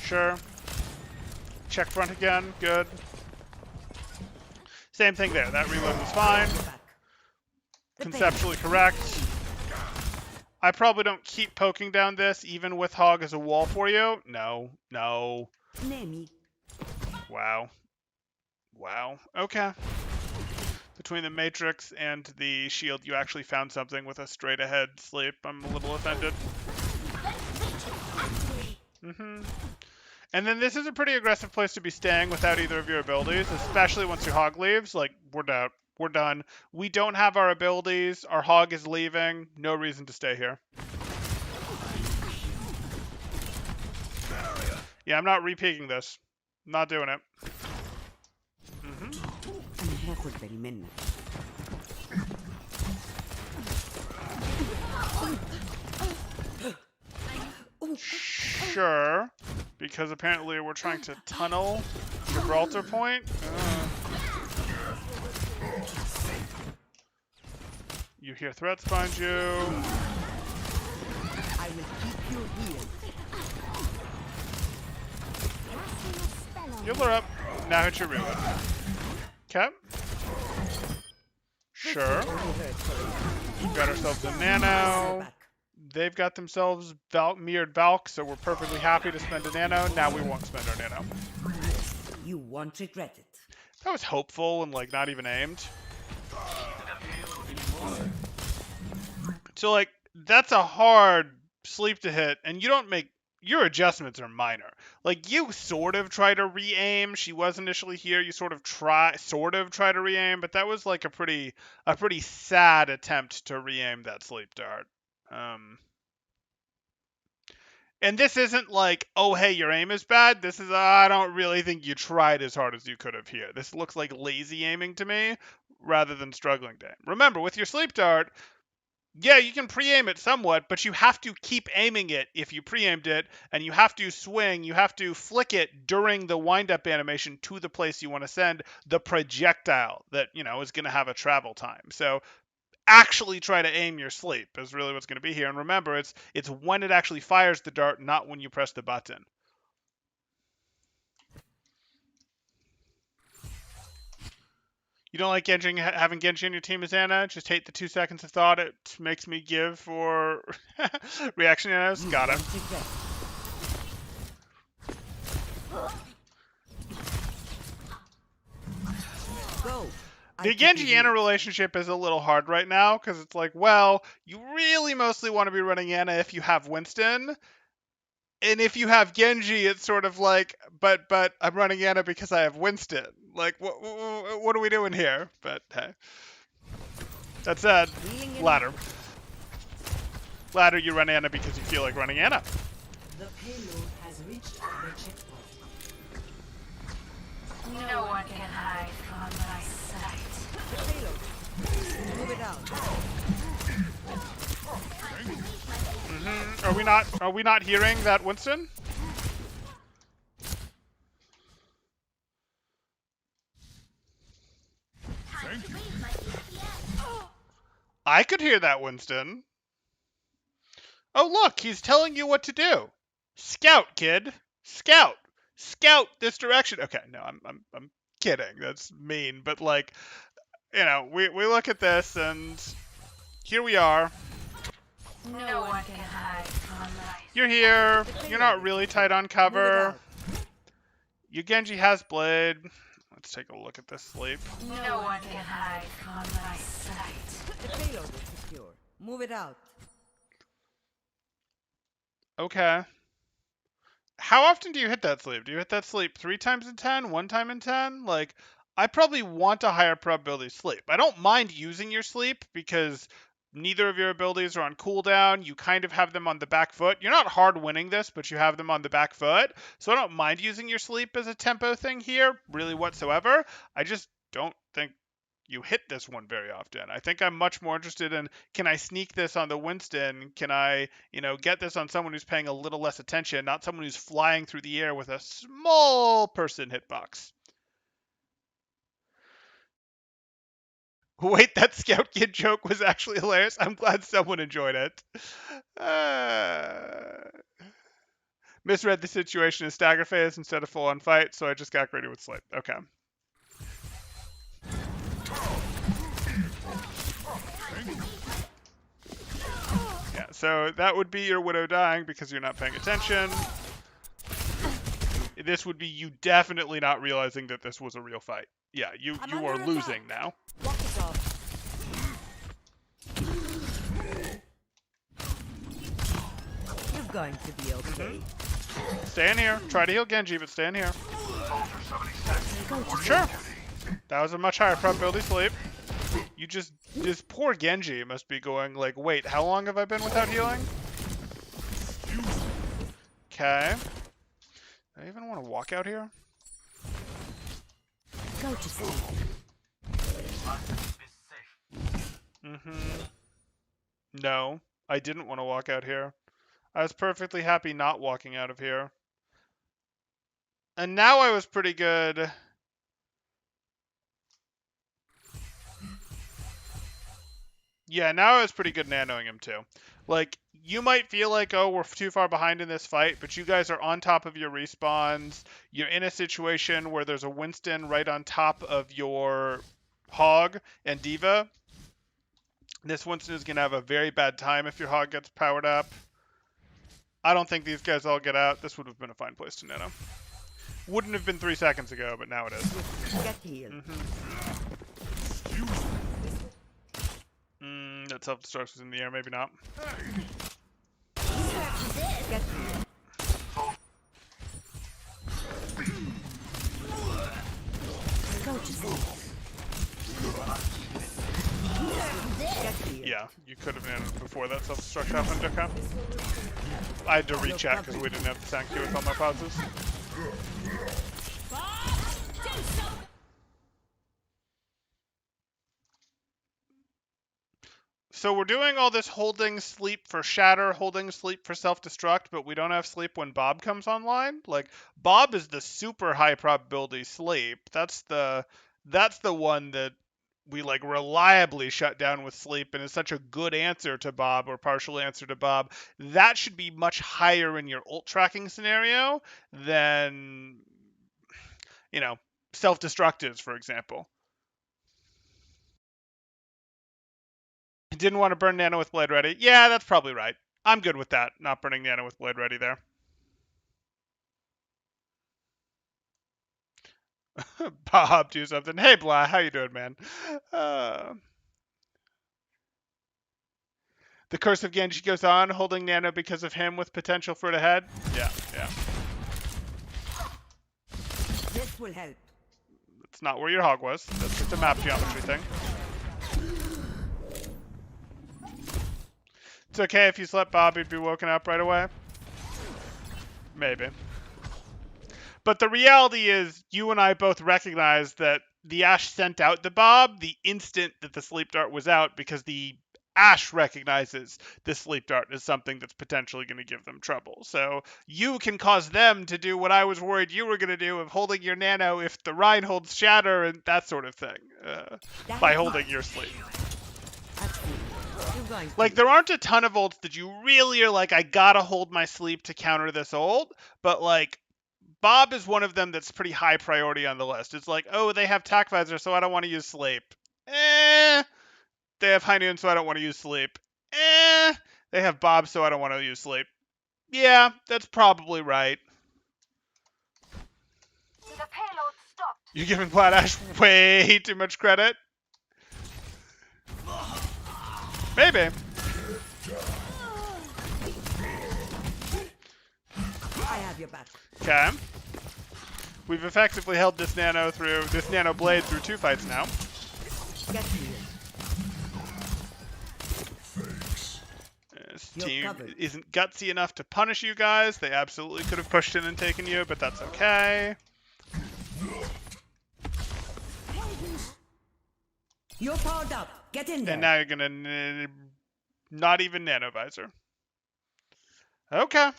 Sure. Check front again. Good. Same thing there. That reload was fine. Conceptually correct. I probably don't keep poking down this, even with Hog as a wall for you. No. No. Wow. Wow. Okay. Between the Matrix and the shield, you actually found something with a straight ahead sleep. I'm a little offended. And then this is a pretty aggressive place to be staying without either of your abilities, especially once your Hog leaves. Like, we're down. We're done. We don't have our abilities. Our Hog is leaving. No reason to stay here. Yeah, I'm not re-peeking this. Not doing it. أنا هاخد بالي منك. Sure. Because apparently we're trying to tunnel Gibraltar Point. You hear threats behind you. I will keep you healed. Heal her up. Now hit your reload. Okay. Sure. We've got ourselves a nano. They've got themselves mirrored Valk, so we're perfectly happy to spend a nano. Now we won't spend our nano. You won't regret it. That was hopeful and like not even aimed. So like that's a hard sleep to hit, and you don't make your adjustments are minor. Like you sort of try to re-aim. She was initially here. You sort of try to re-aim, but that was like a pretty sad attempt to re-aim that sleep dart. And this isn't like, oh, hey, your aim is bad. This is, I don't really think you tried as hard as you could have here. This looks like lazy aiming to me rather than struggling to aim. Remember, with your sleep dart, yeah, you can pre-aim it somewhat, but you have to keep aiming it if you pre-aimed it, and you have to swing, you have to flick it during the wind-up animation to the place you want to send the projectile that, is going to have a travel time. So actually try to aim your sleep is really what's going to be here. And remember, it's when it actually fires the dart, not when you press the button. You don't like having Genji on your team as Ana? Just hate the 2 seconds of thought it makes me give for reaction Anas? Got it. Go. The Genji-Ana relationship is a little hard right now, because it's like, well, you really mostly want to be running Ana if you have Winston. And if you have Genji, it's sort of like, but I'm running Ana because I have Winston. Like, what are we doing here? But hey. That said, ladder. Ladder, you run Ana because you feel like running Ana. The payload has reached the checkpoint. No one can hide from my sight. The payload. Move it out. Are we not hearing that Winston? I could hear that, Winston. Oh, look, he's telling you what to do. Scout, kid. Scout. Scout this direction. Okay, no, I'm kidding. That's mean, but like, we look at this and here we are. No one can hide from my sight. You're here. You're not really tight on cover. Your Genji has blade. Let's take a look at this sleep. No one can hide from my sight. The payload is secure. Move it out. Okay. How often do you hit that sleep? Do you hit that sleep 3 times in 10? 1 time in 10? Like, I probably want a higher probability sleep. I don't mind using your sleep because neither of your abilities are on cooldown. You kind of have them on the back foot. You're not hard winning this, but you have them on the back foot. So I don't mind using your sleep as a tempo thing here, really whatsoever. I just don't think you hit this one very often. I think I'm much more interested in, can I sneak this on the Winston? Can I, get this on someone who's paying a little less attention, not someone who's flying through the air with a small person hitbox. Wait, that Scout Kid joke was actually hilarious. I'm glad someone enjoyed it. Misread the situation as stagger phase instead of full-on fight, so I just got greedy with sleep. Okay. Yeah, so that would be your Widow dying because you're not paying attention. This would be you definitely not realizing that this was a real fight. Yeah, you are losing now. Walk us off. You're going to be okay. Stay in here. Try to heal Genji, but stay in here. Sure. That was a much higher probability sleep. This poor Genji must be going like, wait, how long have I been without healing? Okay. Do I even want to walk out here? Go to sleep. No, I didn't want to walk out here. I was perfectly happy not walking out of here. And now I was pretty good. Yeah, now I was pretty good nanoing him too. Like, you might feel like, oh, we're too far behind in this fight, but you guys are on top of your respawns. You're in a situation where there's a Winston right on top of your Hog and Diva. This Winston is going to have a very bad time if your Hog gets powered up. I don't think these guys all get out. This would have been a fine place to nano. Wouldn't have been 3 seconds ago, but now it is. Get healed. That self-destruct was in the air, maybe not. Get healed. Go to sleep. Get healed. Yeah, you could have nanoed before that self-destruct happened, okay? I had to recheck because we didn't have the sound cue with all my pauses. So we're doing all this holding sleep for shatter, holding sleep for self-destruct, but we don't have sleep when Bob comes online. Like, Bob is the super high probability sleep. That's the one that we like reliably shut down with sleep and is such a good answer to Bob or partial answer to Bob. That should be much higher in your ult tracking scenario than, you know, self-destructives, for example. Didn't want to burn Nano with Blade Ready. Yeah, that's probably right. I'm good with that, not burning Nano with Blade Ready there. Bob, do something. Hey, Blah, how you doing, man? The Curse of Genji goes on, holding Nano because of him with potential for it ahead. Yeah. This will help. That's not where your Hog was. That's just a map geometry thing. It's okay if you slept, Bob, he'd be woken up right away. Maybe. But the reality is, you and I both recognize that the Ashe sent out the Bob the instant that the sleep dart was out, because the Ashe recognizes the sleep dart as something that's potentially going to give them trouble. So you can cause them to do what I was worried you were going to do of holding your Nano if the Rhine holds shatter and that sort of thing, by holding your sleep. Like, there aren't a ton of ults that you really are like, I gotta hold my sleep to counter this ult, but like, Bob is one of them that's pretty high priority on the list. It's like, oh, they have Tac Visor, so I don't want to use sleep. They have High Noon, so I don't want to use sleep. They have Bob, so I don't want to use sleep. Yeah, that's probably right. The payload stopped. You're giving Plat Ash way too much credit. Maybe. I have your back. Okay. We've effectively held this Nano Blade through 2 fights now. Get healed. This You're team covered. isn't gutsy enough to punish you guys. They absolutely could have pushed in and taken you, but that's okay. You're powered up. Get in there. And now you're gonna not even Nano Visor. Okay.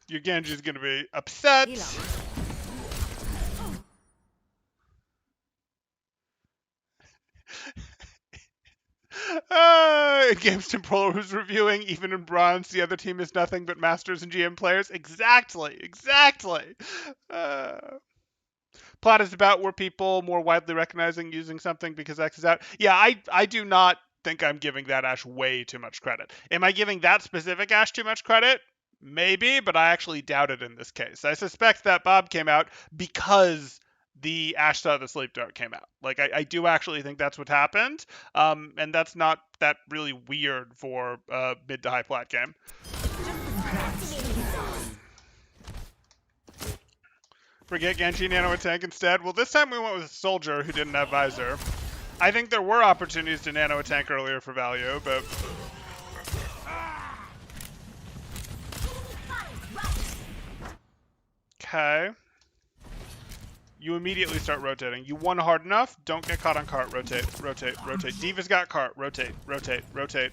Your Genji's gonna be upset. Gameston Pro who's reviewing, even in bronze, the other team is nothing but masters and GM players. Exactly. Plat is about where people more widely recognizing using something because X is out. Yeah, I do not think I'm giving that Ashe way too much credit. Am I giving that specific Ashe too much credit? Maybe, but I actually doubt it in this case. I suspect that Bob came out because the Ashe saw the sleep dart came out. Like, I do actually think that's what happened. And that's not that really weird for a mid to high Plat game. Forget Genji, Nano, a tank instead. Well, this time we went with a soldier who didn't have Visor. I think there were opportunities to Nano a tank earlier for value, but Okay. You immediately start rotating. You won hard enough. Don't get caught on cart. Rotate, rotate, rotate. Diva's got cart. Rotate, rotate, rotate.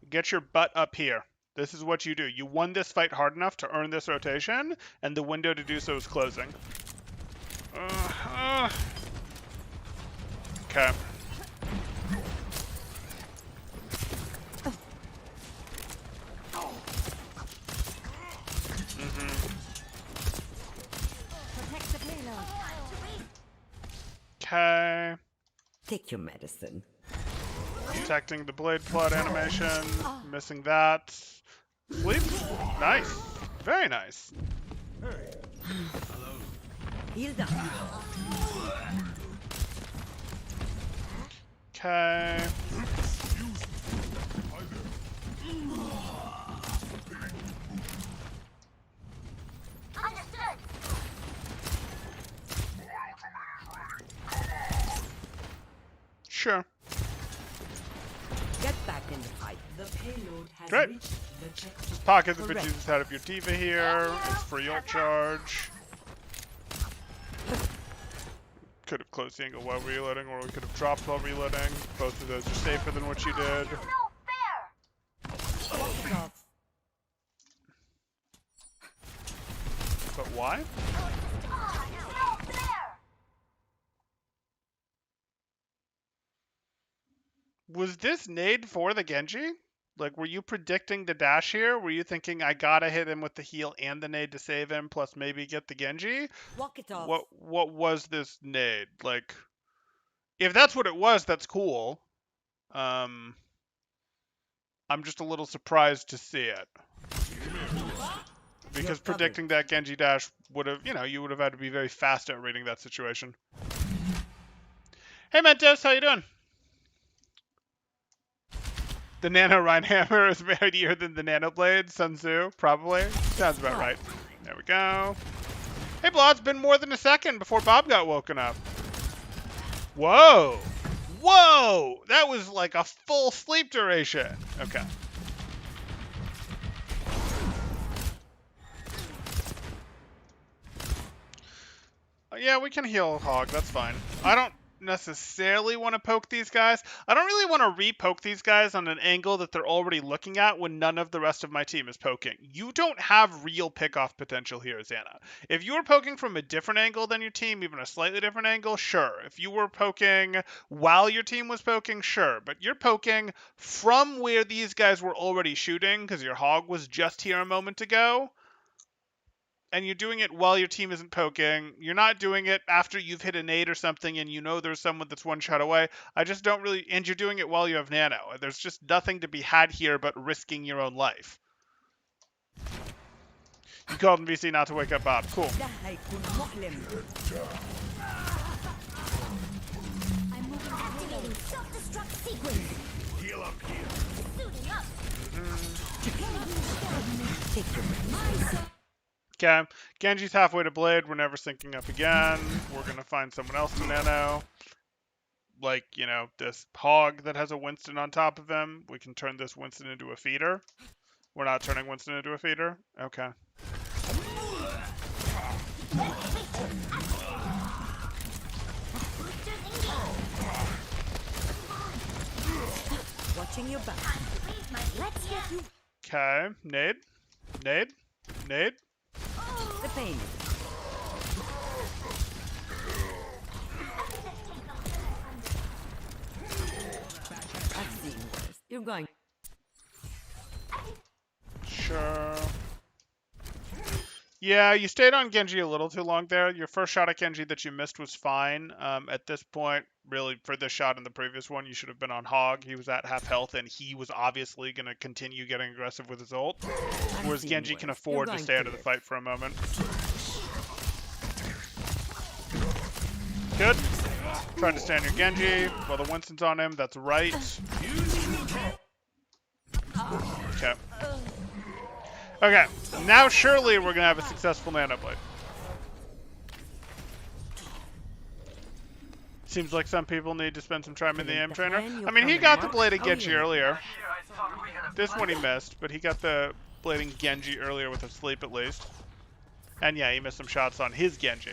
Get your butt up here. This is what you do. You won this fight hard enough to earn this rotation, and the window to do so is closing. Okay. Protect the payload. Okay. Take your medicine. Protecting the blade plot animation. Missing that. Sleep. Nice. Very nice. Healed up. Okay. Sure. Get back in the fight. The payload has Great. reached the checkpoint. Just pocket the Correct. bejesus out of your diva here. It's free ult charge. Could have closed the angle while reloading, or we could have dropped while reloading. Both of those are safer than what you did. Walk it off. But why? Was this nade for the Genji? Like, were you predicting the dash here? Were you thinking, I gotta hit him with the heal and the nade to save him, plus maybe get the Genji? Walk it off. What was this nade? Like, if that's what it was, that's cool. I'm just a little surprised to see it. Because predicting that Genji dash would have, you would have had to be very fast at reading that situation. Hey Mentos, how you doing? The Nano Rhinehammer is mightier than the Nano Blade, Sun Tzu, probably. Sounds about right. There we go. Hey Blah, it's been more than a second before Bob got woken up. Whoa! Whoa! That was like a full sleep duration. Okay. Yeah, we can heal Hog. That's fine. I don't necessarily want to poke these guys. I don't really want to re-poke these guys on an angle that they're already looking at when none of the rest of my team is poking. You don't have real pick-off potential here, Xana. If you were poking from a different angle than your team, even a slightly different angle, sure. If you were poking while your team was poking, sure. But you're poking from where these guys were already shooting because your Hog was just here a moment ago. And you're doing it while your team isn't poking. You're not doing it after you've hit a nade or something and you know there's someone that's one shot away. I just don't really... And you're doing it while you have nano. There's just nothing to be had here but risking your own life. You called in VC not to wake up Bob. Cool. I'm moving. Activating self-destruct sequence. Heal up here. Suiting up. Okay. Genji's halfway to Blade. We're never syncing up again. We're going to find someone else to nano. Like, this Hog that has a Winston on top of him. We can turn this Winston into a feeder. We're not turning Winston into a feeder? Okay. Watching your back. Let's get you. Okay. Nade. Nade. Nade. The pain. I've seen worse. You're going. Sure. Yeah, you stayed on Genji a little too long there. Your first shot at Genji that you missed was fine. At this point, really, for this shot and the previous one, you should have been on Hog. He was at half health, and he was obviously going to continue getting aggressive with his ult. Whereas Genji can afford to stay out of the fight for a moment. Good. Trying to stand your Genji while the Winston's on him. That's right. Okay. Okay, now surely we're going to have a successful Nano Blade. Seems like some people need to spend some time in the aim trainer. I mean, he got the Blade at Genji earlier. This one he missed, but he got the blading Genji earlier with a sleep at least. And yeah, he missed some shots on his Genji.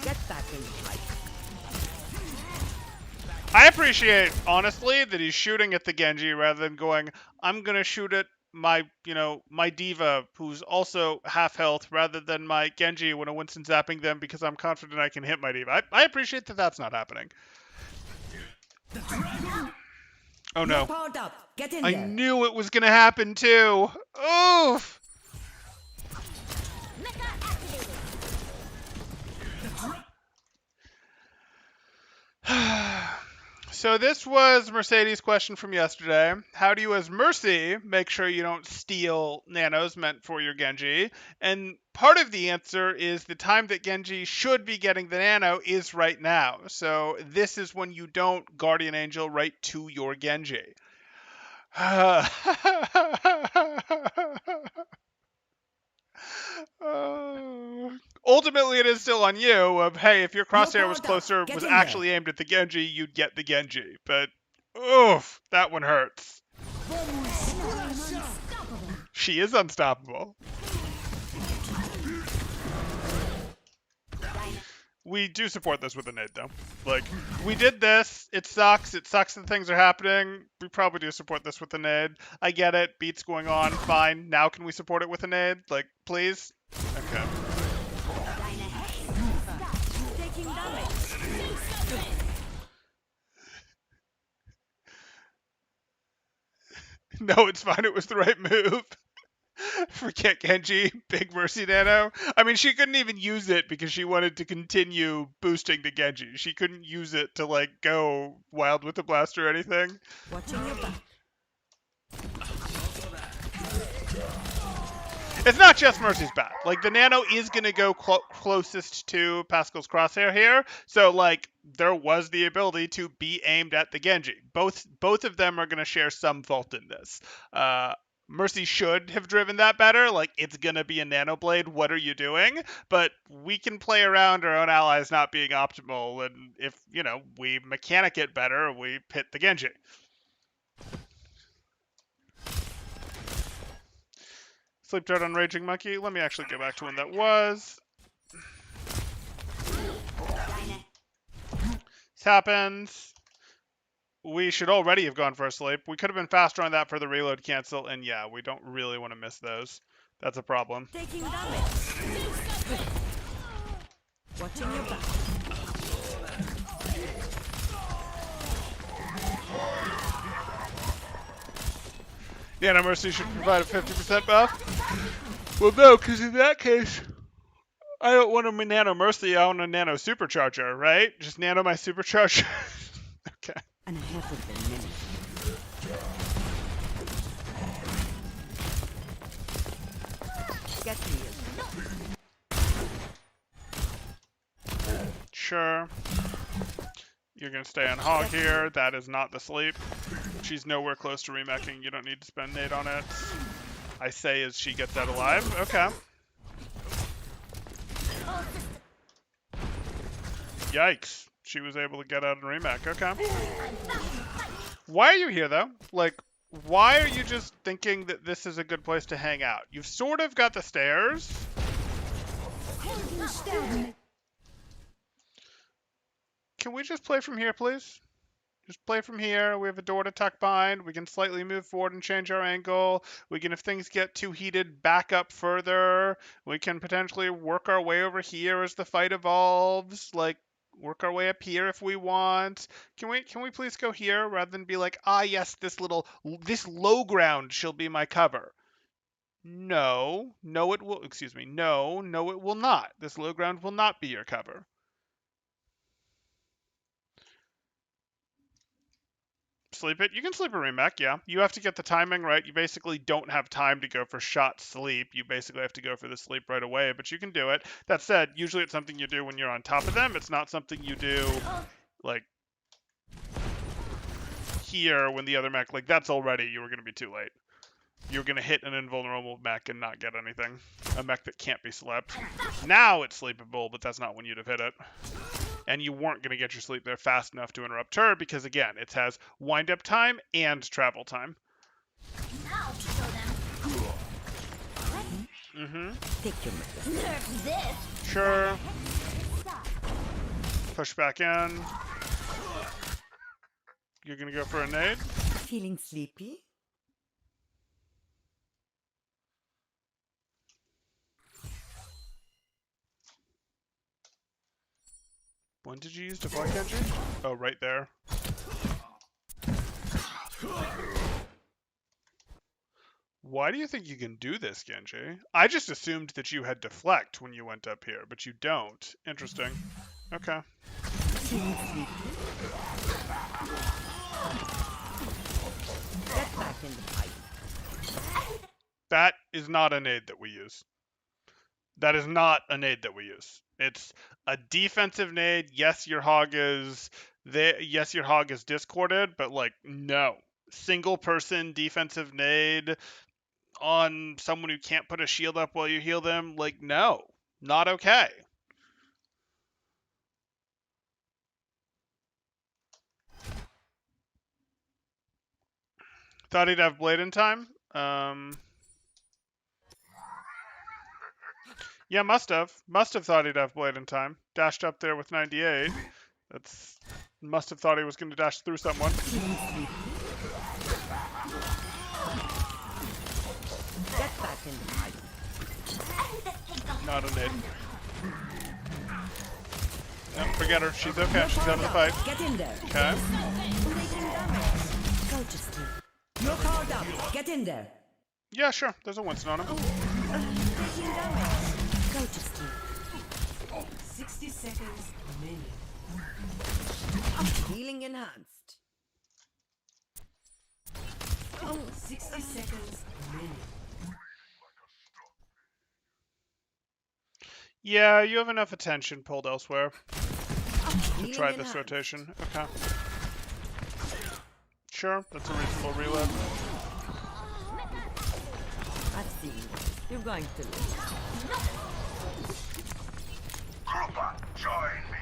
Get back in the fight. I appreciate, honestly, that he's shooting at the Genji rather than going, I'm gonna shoot at my, my diva, who's also half health, rather than my Genji when a Winston zapping them because I'm confident I can hit my diva. I appreciate that that's not happening. Oh You're no. powered up. Get in I there. knew it was gonna happen too. Oof! So this was Mercedes' question from yesterday. How do you, as Mercy, make sure you don't steal nanos meant for your Genji? And part of the answer is the time that Genji should be getting the nano is right now. So this is when you don't Guardian Angel right to your Genji. Ultimately, it is still on you of, hey, if your crosshair was closer, was actually aimed at the Genji, you'd get the Genji. But, oof, that one hurts. She is unstoppable. We do support this with a nade, though. Like, we did this. It sucks. It sucks that things are happening. We probably do support this with a nade. I get it. Beat's going on. Fine. Now can we support it with a nade? Like, please? Okay. No, it's fine. It was the right move. Forget Genji, big Mercy Nano. I mean, she couldn't even use it because she wanted to continue boosting the Genji. She couldn't use it to, like, go wild with the blast or anything. Watching your back. It's not just Mercy's back. Like, the Nano is going to go closest to Pascal's crosshair here. So, like, there was the ability to be aimed at the Genji. Both of them are going to share some fault in this. Mercy should have driven that better. Like, it's going to be a Nano Blade. What are you doing? But we can play around our own allies not being optimal. And if, we mechanic it better, we hit the Genji. Sleep Dart on Raging Monkey. Let me actually go back to when that was. This happens. We should already have gone for a sleep. We could have been faster on that for the reload cancel, and yeah, we don't really want to miss those. That's a problem. Taking damage. Watching your back. Yeah, no, Mercy should provide a 50% buff. Well, no, because in that case, I don't want a Nano Mercy, I want a Nano Supercharger, right? Just Nano my Supercharger. Okay. And a half of them minutes. Get me. Sure. You're going to stay on Hog here. That is not the sleep. She's nowhere close to remeching. You don't need to spend nade on it. I say as she gets out alive. Okay. Yikes. She was able to get out and remech. Okay. Why are you here, though? Like, why are you just thinking that this is a good place to hang out? You've sort of got the stairs. Can we just play from here, please? Just play from here. We have a door to tuck behind. We can slightly move forward and change our angle. We can, if things get too heated, back up further. We can potentially work our way over here as the fight evolves. Like, work our way up here if we want. Can we please go here rather than be like, ah, yes, this low ground shall be my cover. No, it will, excuse me. No, it will not. This low ground will not be your cover. Sleep it. You can sleep a remech, yeah. You have to get the timing right. You basically don't have time to go for shot sleep. You basically have to go for the sleep right away, but you can do it. That said, usually it's something you do when you're on top of them. It's not something you do, like, here when the other mech, like, that's already, you were going to be too late. You're going to hit an invulnerable mech and not get anything. A mech that can't be slept. Now it's sleepable, but that's not when you'd have hit it. And you weren't going to get your sleep there fast enough to interrupt her because, again, it has wind-up time and travel time. Mm-hmm. Take your medicine. Sure. Push back in. You're gonna go for a nade? Feeling sleepy? When did you use deflect engine? Oh, right there. Why do you think you can do this, Genji? I just assumed that you had deflect when you went up here, but you don't. Interesting. Okay. Feeling sleepy? Get back in the fight. That is not a nade that we use. That is not a nade that we use. It's a defensive nade. Yes, your hog is there. Yes, your hog is discorded, but like, no. Single person defensive nade on someone who can't put a shield up while you heal them, like, no. Not okay. Thought he'd have blade in time. Yeah, must have. Must have thought he'd have blade in time. Dashed up there with 98. That's must have thought he was going to dash through someone. Get back in the fight. Not a nade. No, forget her. She's okay. She's out of the fight. Get in there. Okay. Taking damage. Go to sleep. You're called up. Get in there. Yeah, sure. There's a Winston on him. Taking damage. Go to sleep. 60 seconds remaining. Healing enhanced. 60 seconds remaining. Yeah, you have enough attention pulled elsewhere to Healing try this enhanced. rotation. Okay. Sure, that's a reasonable reload. I've seen you. You're going to live. Join me.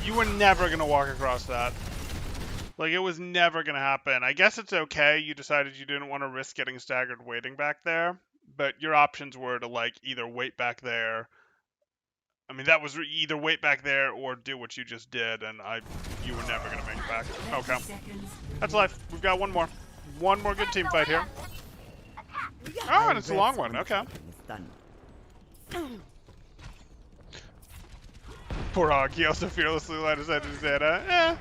You were never going to walk across that. Like, it was never going to happen. I guess it's okay. You decided you didn't want to risk getting staggered waiting back there. But your options were to, like, either wait back there. I mean, that was either wait back there or do what you just did. And you were never going to make it back. Okay. That's life. We've got one more. One more good team fight here. Oh, and it's a long one. Okay. It's done. Poor Hog. He also fearlessly let his head to Zeta.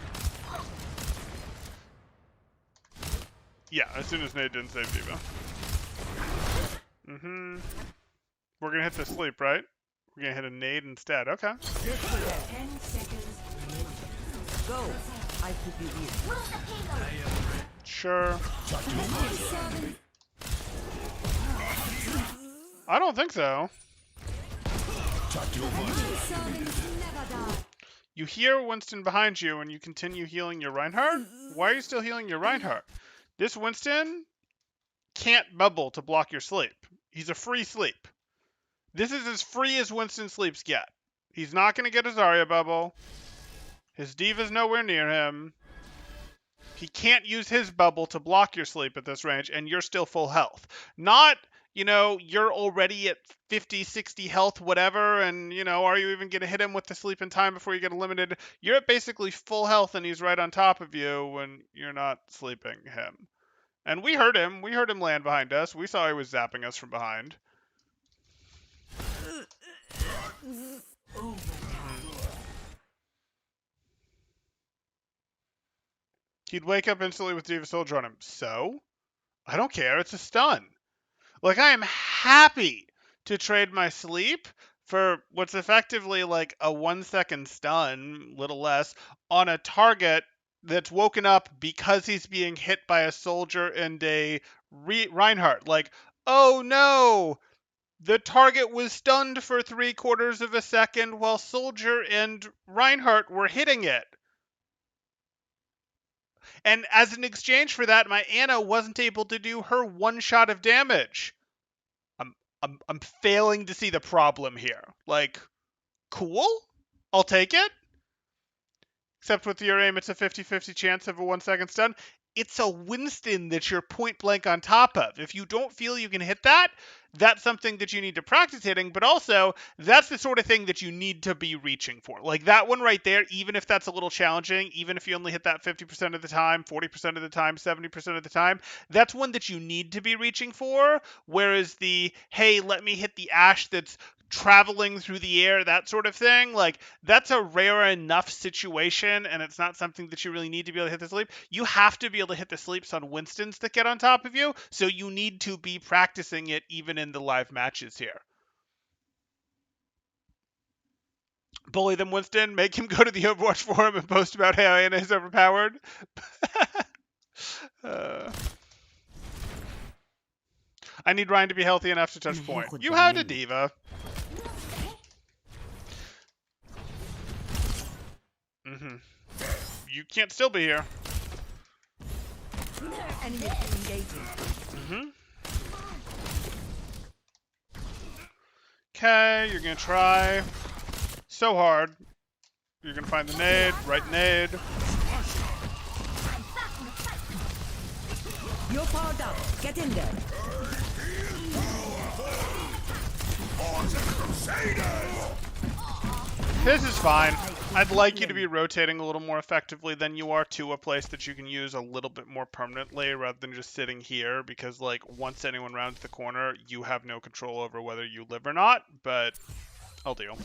Yeah, as soon as Nate didn't save Diva. We're gonna hit the sleep, right? We're gonna hit a nade instead. Okay. 10 seconds remaining. Go. I could be weird. Sure. I don't think so. You hear Winston behind you and you continue healing your Reinhardt? Why are you still healing your Reinhardt? This Winston can't bubble to block your sleep. He's a free sleep. This is as free as Winston sleeps get. He's not going to get a Zarya bubble. His Diva's nowhere near him. He can't use his bubble to block your sleep at this range, and you're still full health. Not, you're already at 50, 60 health, whatever, and, are you even going to hit him with the sleep in time before you get eliminated? You're at basically full health, and he's right on top of you when you're not sleeping him. And we heard him. We heard him land behind us. We saw he was zapping us from behind. He'd wake up instantly with Diva Soldier on him. So? I don't care. It's a stun. Like, I am happy to trade my sleep for what's effectively like a 1 second stun, little less, on a target that's woken up because he's being hit by a soldier and a Reinhardt. Like, oh no! The target was stunned for 3/4 of a second while Soldier and Reinhardt were hitting it. And as an exchange for that, my Ana wasn't able to do her one shot of damage. I'm failing to see the problem here. Like, cool? I'll take it. Except with your aim, it's a 50-50 chance of a 1-second stun. It's a Winston that you're point blank on top of. If you don't feel you can hit that, that's something that you need to practice hitting, but also that's the sort of thing that you need to be reaching for. Like that one right there, even if that's a little challenging, even if you only hit that 50% of the time, 40% of the time, 70% of the time, that's one that you need to be reaching for. Whereas the, hey, let me hit the Ash that's traveling through the air, that sort of thing, like that's a rare enough situation, and it's not something that you really need to be able to hit the sleep. You have to be able to hit the sleeps on Winstons that get on top of you, so you need to be practicing it even in the live matches here. Bully them, Winston. Make him go to the Overwatch forum and post about how Ana is overpowered. I need Ryan to be healthy enough to touch point. You had a diva. You can't still be here. Enemy engaging. Okay, you're gonna try so hard. You're gonna find the nade, right nade. You're powered up. Get in there. This is fine. I'd like you to be rotating a little more effectively than you are to a place that you can use a little bit more permanently rather than just sitting here, because like once anyone rounds the corner, you have no control over whether you live or not, but I'll deal.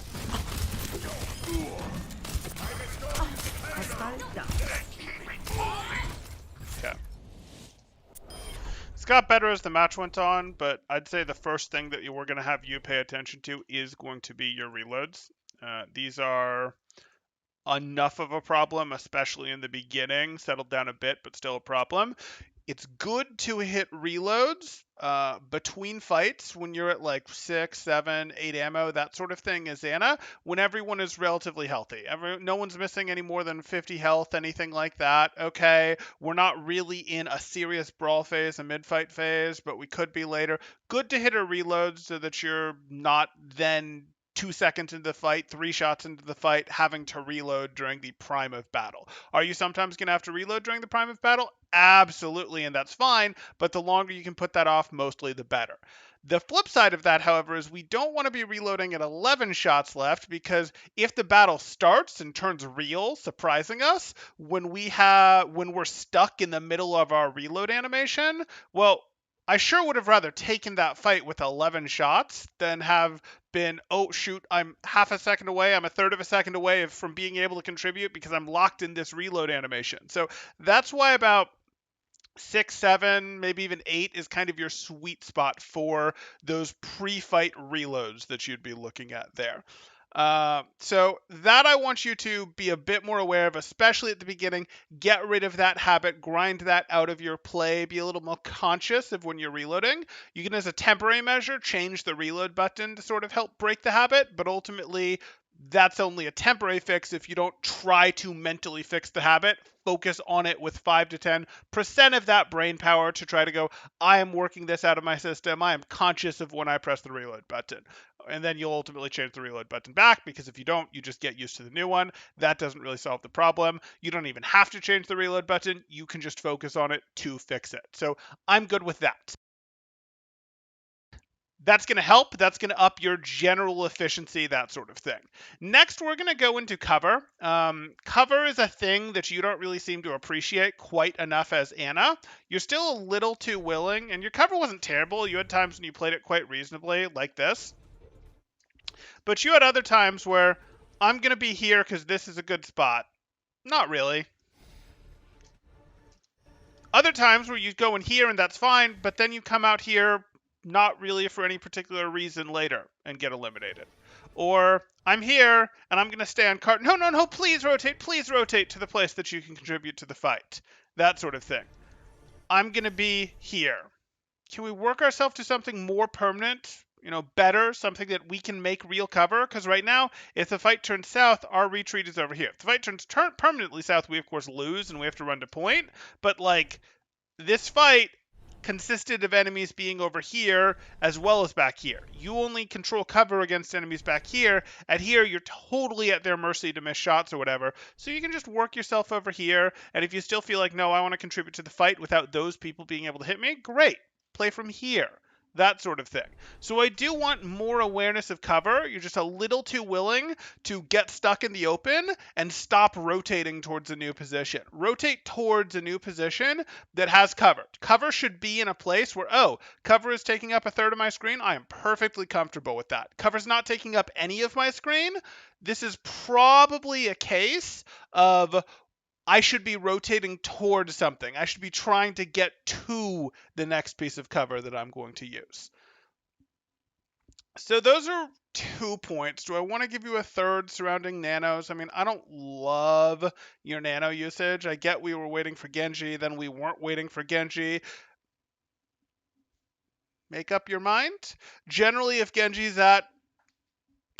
Okay. It's got better as the match went on, but I'd say the first thing that we're going to have you pay attention to is going to be your reloads. These are enough of a problem, especially in the beginning, settled down a bit, but still a problem. It's good to hit reloads between fights when you're at like 6, 7, 8 ammo, that sort of thing as Ana, when everyone is relatively healthy. No one's missing any more than 50 health, anything like that. Okay, we're not really in a serious brawl phase, a mid-fight phase, but we could be later. Good to hit a reload so that you're not then 2 seconds into the fight, 3 shots into the fight, having to reload during the prime of battle. Are you sometimes going to have to reload during the prime of battle? Absolutely, and that's fine, but the longer you can put that off, mostly the better. The flip side of that, however, is we don't want to be reloading at 11 shots left, because if the battle starts and turns real, surprising us, when we're stuck in the middle of our reload animation, well, I sure would have rather taken that fight with 11 shots than have been, oh shoot, I'm half a second away, I'm a third of a second away from being able to contribute because I'm locked in this reload animation. So that's why about 6, 7, maybe even 8 is kind of your sweet spot for those pre-fight reloads that you'd be looking at there. So that I want you to be a bit more aware of, especially at the beginning. Get rid of that habit, grind that out of your play, be a little more conscious of when you're reloading. You can, as a temporary measure, change the reload button to sort of help break the habit, but ultimately that's only a temporary fix if you don't try to mentally fix the habit. Focus on it with 5 to 10% of that brain power to try to go, I am working this out of my system. I am conscious of when I press the reload button. And then you'll ultimately change the reload button back, because if you don't, you just get used to the new one. That doesn't really solve the problem. You don't even have to change the reload button. You can just focus on it to fix it. So I'm good with that. That's going to help. That's going to up your general efficiency, that sort of thing. Next, we're going to go into cover. Cover is a thing that you don't really seem to appreciate quite enough as Ana. You're still a little too willing, and your cover wasn't terrible. You had times when you played it quite reasonably, like this. But you had other times where I'm going to be here because this is a good spot. Not really. Other times where you go in here and that's fine, but then you come out here not really for any particular reason later and get eliminated. Or I'm here and I'm going to stay on cart. No, please rotate to the place that you can contribute to the fight. That sort of thing. I'm going to be here. Can we work ourselves to something more permanent? Better, something that we can make real cover? Because right now, if the fight turns south, our retreat is over here. If the fight turns permanently south, we of course lose and we have to run to point. But like, this fight, consisted of enemies being over here as well as back here. You only control cover against enemies back here. At here, you're totally at their mercy to miss shots or whatever. So you can just work yourself over here. And if you still feel like, no, I want to contribute to the fight without those people being able to hit me, great. Play from here. That sort of thing. So I do want more awareness of cover. You're just a little too willing to get stuck in the open and stop rotating towards a new position. Rotate towards a new position that has cover. Cover should be in a place where, oh, cover is taking up a third of my screen. I am perfectly comfortable with that. Cover's not taking up any of my screen. This is probably a case of I should be rotating towards something. I should be trying to get to the next piece of cover that I'm going to use. So those are 2 points. Do I want to give you a third surrounding nanos? I mean, I don't love your nano usage. I get we were waiting for Genji, then we weren't waiting for Genji. Make up your mind. Generally, if Genji's at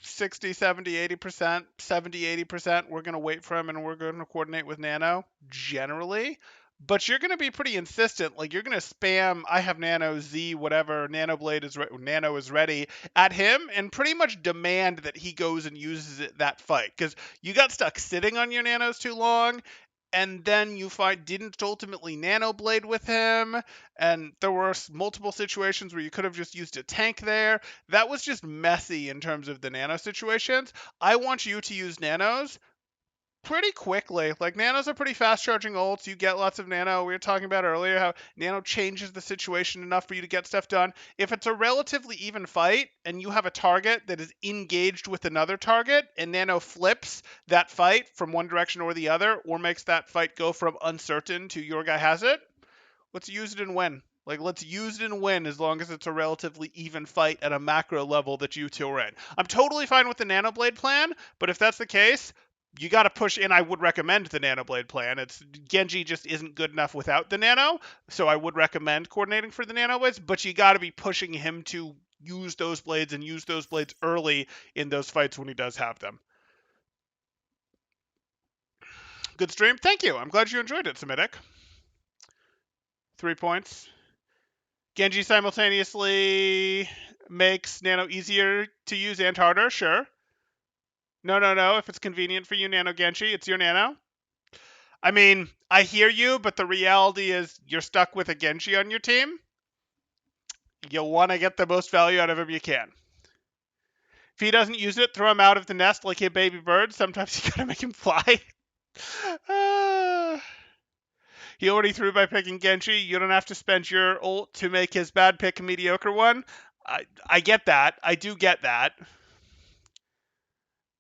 60, 70, 80%, 70, 80%, we're going to wait for him and we're going to coordinate with Nano, generally. But you're going to be pretty insistent. Like, you're going to spam, I have Nano, Z, whatever, Nano is ready at him and pretty much demand that he goes and uses it that fight. Because you got stuck sitting on your Nanos too long, and then you didn't ultimately Nano Blade with him, and there were multiple situations where you could have just used a tank there. That was just messy in terms of the Nano situations. I want you to use Nanos pretty quickly. Like, Nanos are pretty fast charging ults. You get lots of Nano. We were talking about earlier how Nano changes the situation enough for you to get stuff done. If it's a relatively even fight and you have a target that is engaged with another target and Nano flips that fight from one direction or the other, or makes that fight go from uncertain to your guy has it, let's use it and win. Like, let's use it and win as long as it's a relatively even fight at a macro level that you two are in. I'm totally fine with the Nano Blade plan, but if that's the case, you got to push in. I would recommend the Nano Blade plan. Genji just isn't good enough without the Nano, so I would recommend coordinating for the Nano Blades, but you got to be pushing him to use those blades and use those blades early in those fights when he does have them. Good stream. Thank you. I'm glad you enjoyed it, Semitic. 3 points. Genji simultaneously makes Nano easier to use and harder. Sure. No. If it's convenient for you, Nano Genji, it's your Nano. I mean, I hear you, but the reality is you're stuck with a Genji on your team. You'll want to get the most value out of him you can. If he doesn't use it, throw him out of the nest like a baby bird. Sometimes you gotta make him fly. He already threw by picking Genji. You don't have to spend your ult to make his bad pick a mediocre one. I get that. I do get that.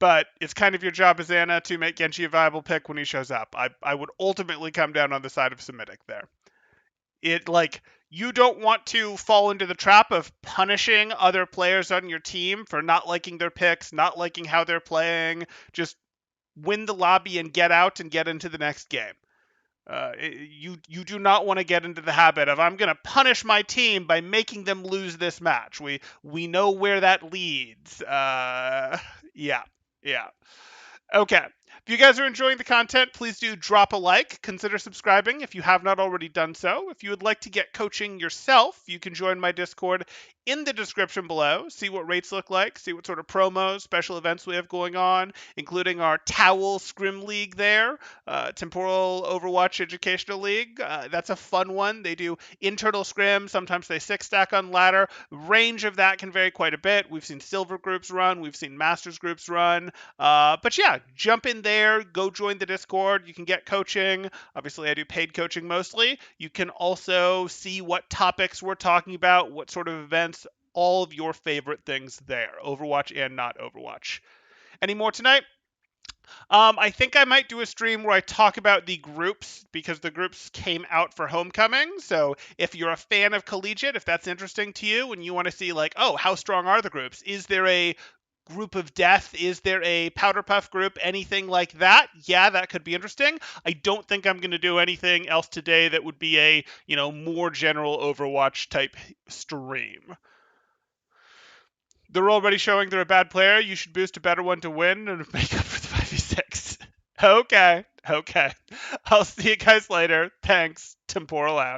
But it's kind of your job as Ana to make Genji a viable pick when he shows up. I would ultimately come down on the side of Semitic there. You don't want to fall into the trap of punishing other players on your team for not liking their picks, not liking how they're playing. Just win the lobby and get out and get into the next game. You do not want to get into the habit of, I'm going to punish my team by making them lose this match. We know where that leads. Yeah. Okay. If you guys are enjoying the content, please do drop a like. Consider subscribing if you have not already done so. If you would like to get coaching yourself, you can join my Discord in the description below. See what rates look like, see what sort of promos, special events we have going on, including our Towel Scrim League there, Temporal Overwatch Educational League. That's a fun one. They do internal scrim. Sometimes they 6-stack on ladder. Range of that can vary quite a bit. We've seen silver groups run. We've seen masters groups run. But yeah, jump in there. Go join the Discord. You can get coaching. Obviously, I do paid coaching mostly. You can also see what topics we're talking about, what sort of events, all of your favorite things there, Overwatch and not Overwatch. Any more tonight? I think I might do a stream where I talk about the groups, because the groups came out for Homecoming. So if you're a fan of Collegiate, if that's interesting to you and you want to see, like, oh, how strong are the groups? Is there a group of death? Is there a powder puff group? Anything like that? Yeah, that could be interesting. I don't think I'm going to do anything else today that would be a, more general Overwatch type stream. They're already showing they're a bad player. You should boost a better one to win and make up for the 5v6. Okay. I'll see you guys later. Thanks. Temporal out.